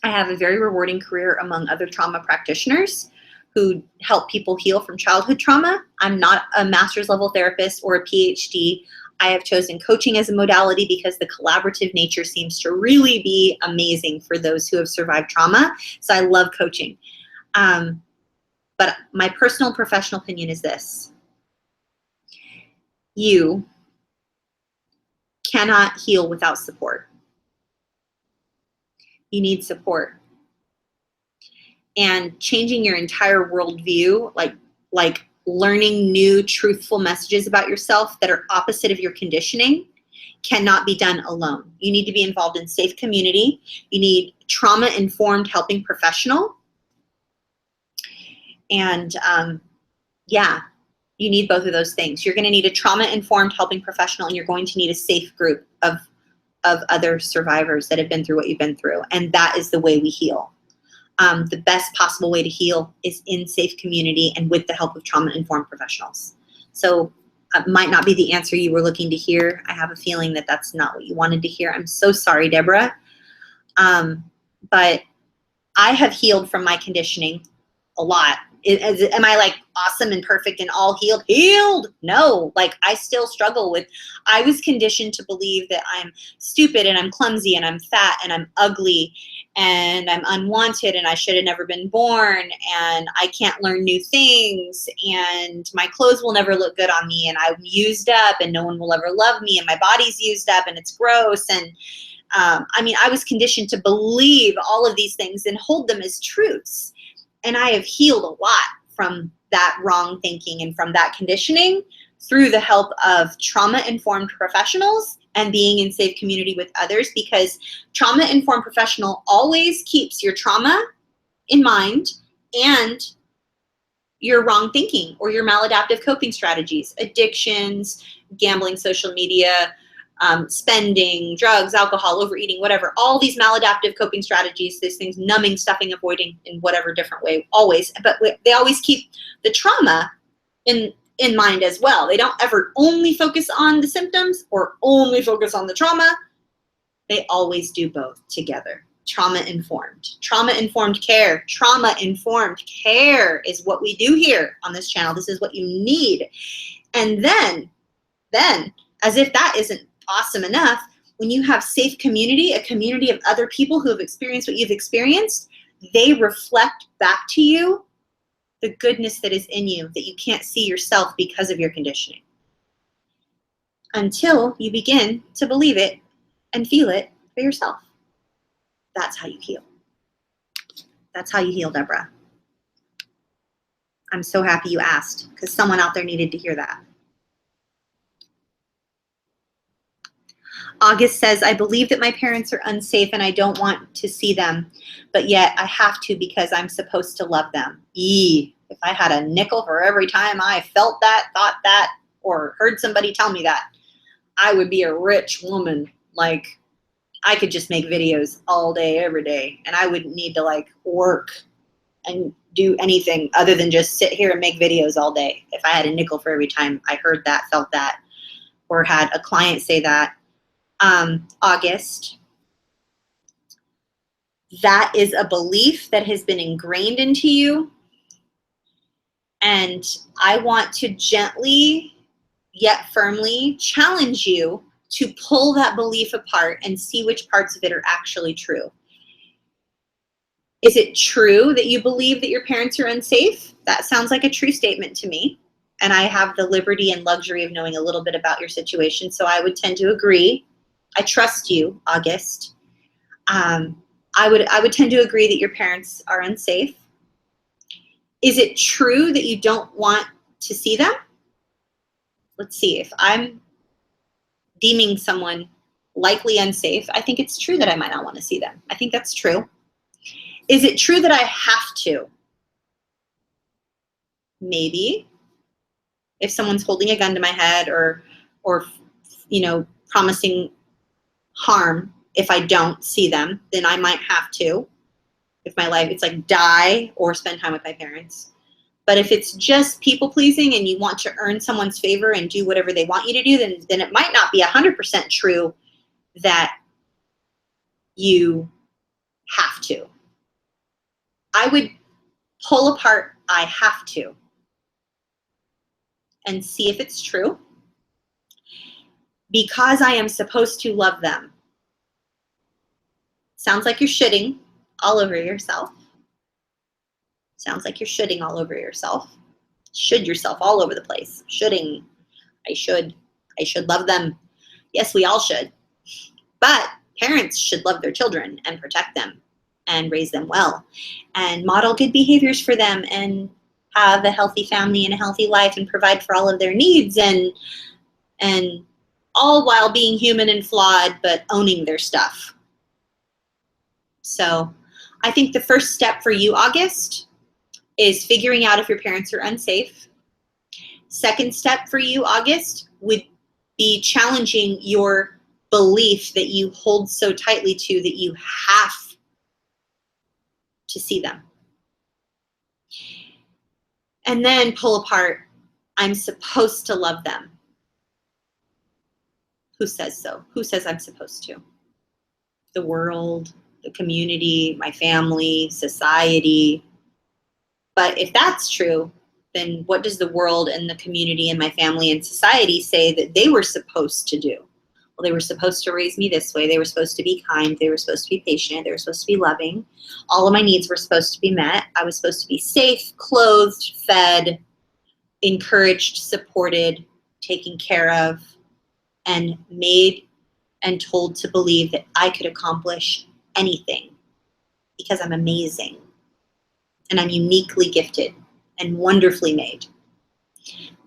I have a very rewarding career among other trauma practitioners who help people heal from childhood trauma. I'm not a master's level therapist or a PhD. I have chosen coaching as a modality because the collaborative nature seems to really be amazing for those who have survived trauma. So I love coaching. But my personal professional opinion is this. You cannot heal without support. You need support. And changing your entire worldview, like learning new truthful messages about yourself that are opposite of your conditioning cannot be done alone. You need to be involved in safe community. You need trauma-informed helping professional. And yeah, you need both of those things. You're going to need a trauma-informed helping professional, and you're going to need a safe group of other survivors that have been through what you've been through. And that is the way we heal. The best possible way to heal is in safe community and with the help of trauma-informed professionals. So it might not be the answer you were looking to hear. I have a feeling that that's not what you wanted to hear. I'm so sorry, Deborah. But I have healed from my conditioning a lot. Am I like awesome and perfect and all healed? Healed? No, like I still struggle with, I was conditioned to believe that I'm stupid and I'm clumsy and I'm fat and I'm ugly and I'm unwanted and I should have never been born and I can't learn new things and my clothes will never look good on me and I'm used up and no one will ever love me and my body's used up and it's gross. And I mean, I was conditioned to believe all of these things and hold them as truths. And I have healed a lot from that wrong thinking and from that conditioning through the help of trauma-informed professionals and being in safe community with others, because trauma-informed professional always keeps your trauma in mind and your wrong thinking or your maladaptive coping strategies, addictions, gambling, social media, spending, drugs, alcohol, overeating, whatever, all these maladaptive coping strategies, these things, numbing, stuffing, avoiding in whatever different way, always, but they always keep the trauma in mind as well. They don't ever only focus on the symptoms or only focus on the trauma. They always do both together. Trauma-informed care. Trauma-informed care is what we do here on this channel. This is what you need. And then, as if that isn't awesome enough, when you have safe community, a community of other people who have experienced what you've experienced, they reflect back to you the goodness that is in you that you can't see yourself because of your conditioning. Until you begin to believe it and feel it for yourself. That's how you heal. That's how you heal, Deborah. I'm so happy you asked, because someone out there needed to hear that. August says, I believe that my parents are unsafe and I don't want to see them, but yet I have to because I'm supposed to love them. If I had a nickel for every time I felt that, thought that, or heard somebody tell me that, I would be a rich woman. Like, I could just make videos all day, every day, and I wouldn't need to like work and do anything other than just sit here and make videos all day. If I had a nickel for every time I heard that, felt that, or had a client say that. August, that is a belief that has been ingrained into you. And I want to gently yet firmly challenge you to pull that belief apart and see which parts of it are actually true. Is it true that you believe that your parents are unsafe? That sounds like a true statement to me. And I have the liberty and luxury of knowing a little bit about your situation, so I would tend to agree. I trust you, August. I would tend to agree that your parents are unsafe. Is it true that you don't want to see them? Let's see, if I'm deeming someone likely unsafe, I think it's true that I might not want to see them. I think that's true. Is it true that I have to? Maybe. If someone's holding a gun to my head or you know, promising harm if I don't see them, then I might have to. If my life, it's like die or spend time with my parents. But if it's just people pleasing and you want to earn someone's favor and do whatever they want you to do, then it might not be 100% true that you have to. I would pull apart I have to and see if it's true. Because I am supposed to love them. Sounds like you're shitting all over yourself. Sounds like you're shitting all over yourself. Should yourself all over the place. Shoulding. I should love them. Yes, we all should. But parents should love their children and protect them and raise them well and model good behaviors for them and have a healthy family and a healthy life and provide for all of their needs, and all while being human and flawed, but owning their stuff. So I think the first step for you, August, is figuring out if your parents are unsafe. Second step for you, August, would be challenging your belief that you hold so tightly to that you have to see them. And then pull apart, I'm supposed to love them. Who says so? Who says I'm supposed to? The world, the community, my family, society. But if that's true, then what does the world and the community and my family and society say that they were supposed to do? Well, they were supposed to raise me this way. They were supposed to be kind. They were supposed to be patient. They were supposed to be loving. All of my needs were supposed to be met. I was supposed to be safe, clothed, fed, encouraged, supported, taken care of, and made and told to believe that I could accomplish anything because I'm amazing and I'm uniquely gifted and wonderfully made.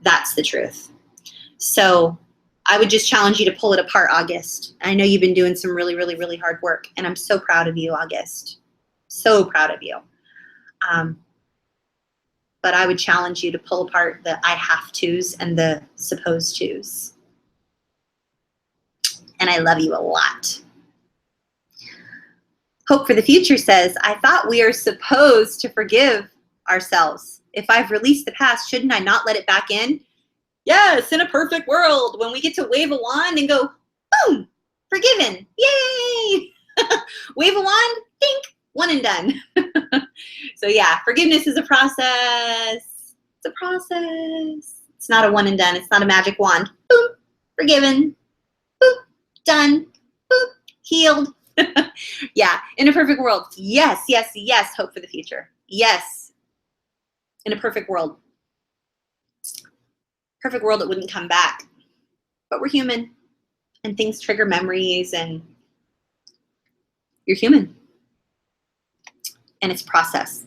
That's the truth. So I would just challenge you to pull it apart, August. I know you've been doing some really, really, really hard work, and I'm so proud of you, August. So proud of you. But I would challenge you to pull apart the I have to's and the supposed to's. And I love you a lot. Hope for the Future says, I thought we are supposed to forgive ourselves. If I've released the past, shouldn't I not let it back in? Yes, in a perfect world, when we get to wave a wand and go, boom, forgiven, yay! Wave a wand, think, one and done. So yeah, forgiveness is a process. It's a process. It's not a one and done. It's not a magic wand. Boom, forgiven, boop, done, boop, healed. Yeah, in a perfect world. Yes, yes, yes, hope for the future. Yes, in a perfect world. Perfect world, it wouldn't come back. But we're human, and things trigger memories, and you're human. And it's process.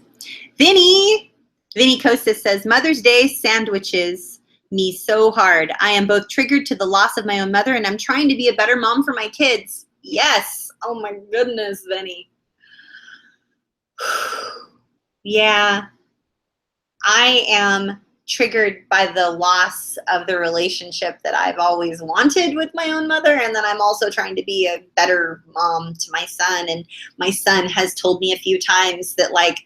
Vinny Kostis says, Mother's Day sandwiches me so hard. I am both triggered to the loss of my own mother, and I'm trying to be a better mom for my kids. Yes. Oh my goodness, Vinny. Yeah. I am triggered by the loss of the relationship that I've always wanted with my own mother, and then I'm also trying to be a better mom to my son. And my son has told me a few times that, like,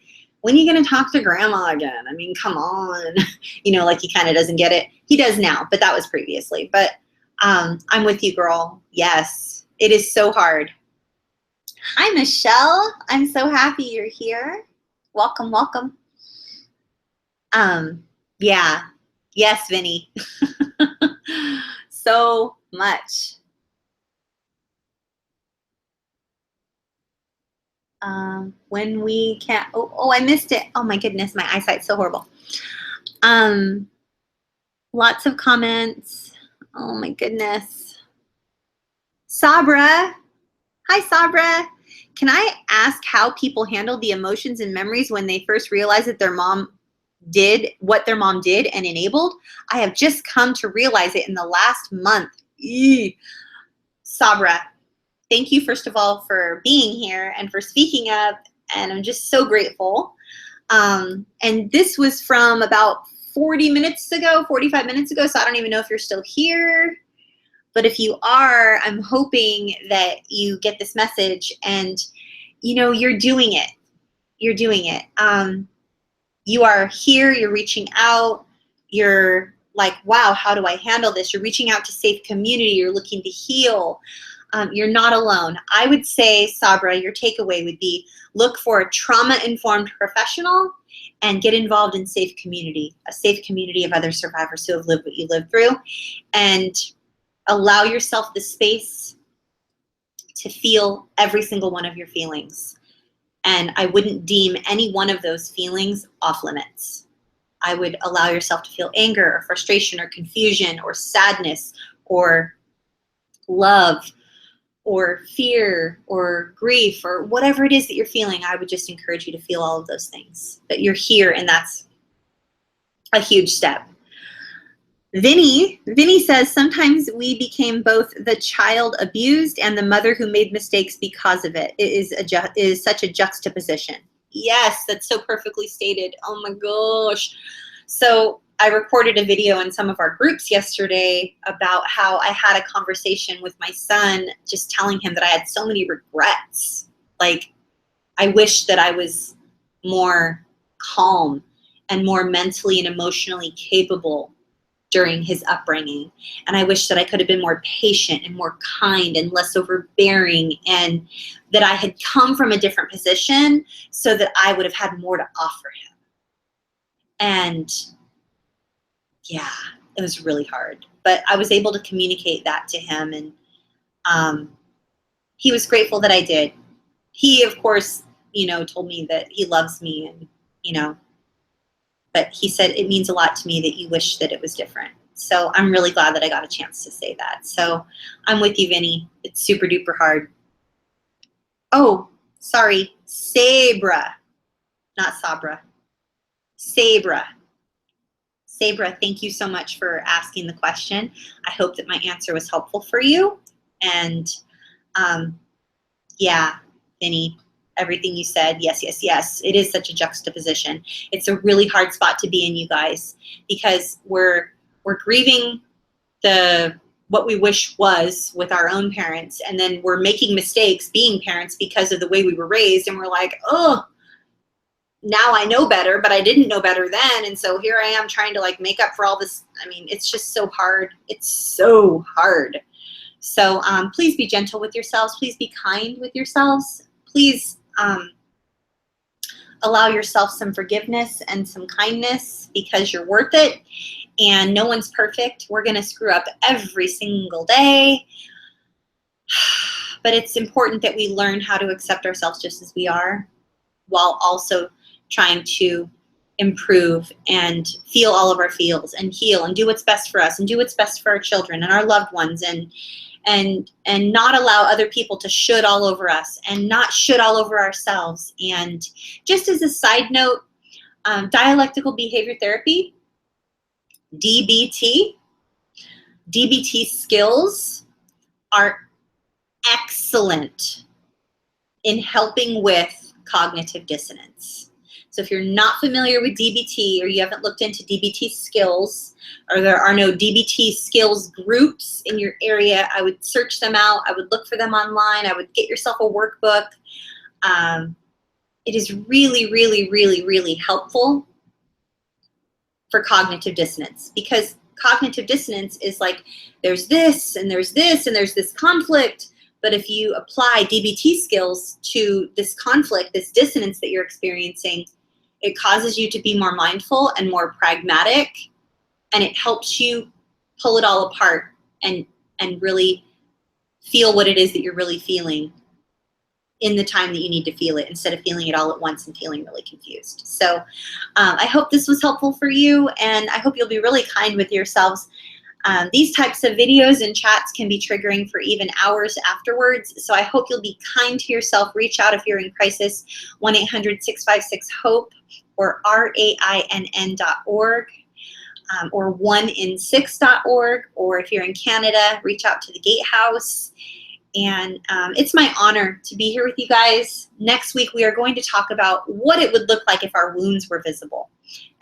when are you going to talk to grandma again? I mean, come on. You know, like, he kind of doesn't get it. He does now, but that was previously. But I'm with you, girl. Yes, it is so hard. Hi, Michelle. I'm so happy you're here. Welcome, welcome. Yeah. Yes, Vinny. So much. When we can't, oh, I missed it. Oh my goodness, my eyesight's so horrible. Lots of comments. Oh my goodness. Sabra. Hi, Sabra. Can I ask how people handle the emotions and memories when they first realize that their mom did what their mom did and enabled? I have just come to realize it in the last month. Eee. Sabra, thank you, first of all, for being here and for speaking up, and I'm just so grateful. And this was from about 45 minutes ago, so I don't even know if you're still here. But if you are, I'm hoping that you get this message and, you know, you're doing it. You're doing it. You are here, you're reaching out, you're like, wow, how do I handle this? You're reaching out to safe community, you're looking to heal. You're not alone. I would say, Sabra, your takeaway would be look for a trauma-informed professional and get involved in safe community, a safe community of other survivors who have lived what you lived through, and allow yourself the space to feel every single one of your feelings. And I wouldn't deem any one of those feelings off limits. I would allow yourself to feel anger or frustration or confusion or sadness or love or fear or grief or whatever it is that you're feeling. I would just encourage you to feel all of those things. That you're here, and that's a huge step. Vinny says, sometimes we became both the child abused and the mother who made mistakes because of it. It is such a juxtaposition. Yes, that's so perfectly stated. Oh my gosh. So I recorded a video in some of our groups yesterday about how I had a conversation with my son, just telling him that I had so many regrets. Like, I wish that I was more calm and more mentally and emotionally capable during his upbringing. And I wish that I could have been more patient and more kind and less overbearing, and that I had come from a different position so that I would have had more to offer him. And yeah, it was really hard. But I was able to communicate that to him, and he was grateful that I did. He, of course, told me that he loves me, and, but he said, it means a lot to me that you wish that it was different. So I'm really glad that I got a chance to say that. So I'm with you, Vinny. It's super duper hard. Oh, sorry. Sabra, not Sabra. Sabra. Sabra, thank you so much for asking the question. I hope that my answer was helpful for you. And yeah, Vinny, everything you said, yes, yes, yes. It is such a juxtaposition. It's a really hard spot to be in, you guys, because we're grieving what we wish was with our own parents, and then we're making mistakes being parents because of the way we were raised, and we're like, oh, now I know better, but I didn't know better then, and so here I am trying to like make up for all this. I mean, it's just so hard. It's so hard. So please be gentle with yourselves. Please be kind with yourselves. Please allow yourself some forgiveness and some kindness, because you're worth it. And no one's perfect. We're going to screw up every single day. But it's important that we learn how to accept ourselves just as we are, while also trying to improve and feel all of our feels and heal and do what's best for us and do what's best for our children and our loved ones, and not allow other people to should all over us and not should all over ourselves. And just as a side note, dialectical behavior therapy, DBT skills are excellent in helping with cognitive dissonance. So if you're not familiar with DBT, or you haven't looked into DBT skills, or there are no DBT skills groups in your area, I would search them out. I would look for them online. I would get yourself a workbook. It is really, really, really, really helpful for cognitive dissonance, because cognitive dissonance is like, there's this and there's this and there's this conflict. But if you apply DBT skills to this conflict, this dissonance that you're experiencing, it causes you to be more mindful and more pragmatic, and it helps you pull it all apart and really feel what it is that you're really feeling in the time that you need to feel it, instead of feeling it all at once and feeling really confused. So I hope this was helpful for you, and I hope you'll be really kind with yourselves. These types of videos and chats can be triggering for even hours afterwards, so I hope you'll be kind to yourself. Reach out if you're in crisis, 1-800-656-HOPE or RAINN.org, or 1in6.org, or if you're in Canada, reach out to the Gatehouse. And it's my honor to be here with you guys. Next week, we are going to talk about what it would look like if our wounds were visible.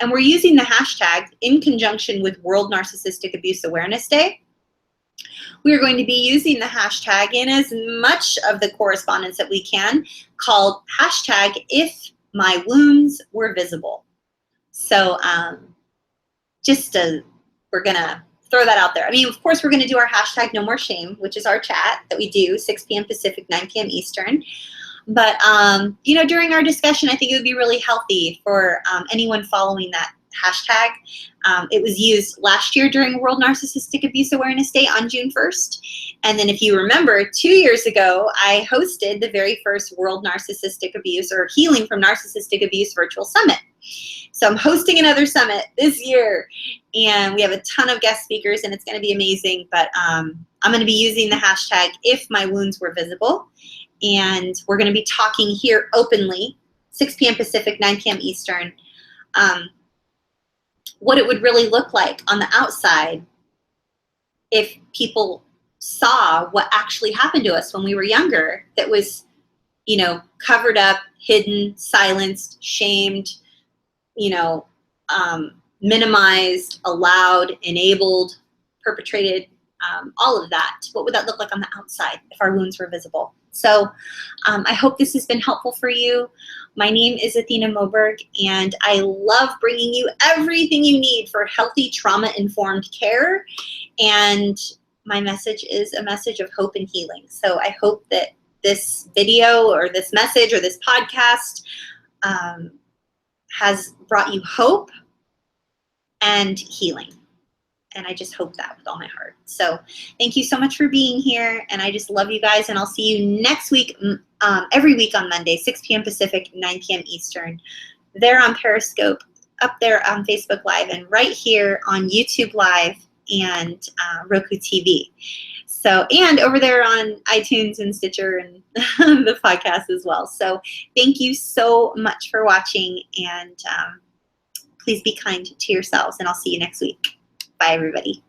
And we're using the hashtag in conjunction with World Narcissistic Abuse Awareness Day. We are going to be using the hashtag in as much of the correspondence that we can, called hashtag if my wounds were visible. So we're going to throw that out there. I mean, of course, we're going to do our hashtag No More Shame, which is our chat that we do 6 p.m. Pacific, 9 p.m. Eastern. But, during our discussion, I think it would be really healthy for anyone following that hashtag. It was used last year during World Narcissistic Abuse Awareness Day on June 1st. And then if you remember, 2 years ago, I hosted the very first World Narcissistic Abuse, or Healing from Narcissistic Abuse virtual summit. So I'm hosting another summit this year, and we have a ton of guest speakers, and it's going to be amazing. But I'm going to be using the hashtag if my wounds were visible, and we're going to be talking here openly, 6 p.m. Pacific, 9 p.m. Eastern, what it would really look like on the outside if people saw what actually happened to us when we were younger that was, you know, covered up, hidden, silenced, shamed, you know, minimized, allowed, enabled, perpetrated, all of that. What would that look like on the outside if our wounds were visible? So I hope this has been helpful for you. My name is Athena Moberg, and I love bringing you everything you need for healthy, trauma-informed care. And my message is a message of hope and healing. So I hope that this video or this message or this podcast has brought you hope and healing. And I just hope that with all my heart. So thank you so much for being here. And I just love you guys. And I'll see you next week, every week on Monday, 6 p.m. Pacific, 9 p.m. Eastern, there on Periscope, up there on Facebook Live, and right here on YouTube Live and Roku TV. So, and over there on iTunes and Stitcher and the podcast as well. So thank you so much for watching, and please be kind to yourselves, and I'll see you next week. Bye, everybody.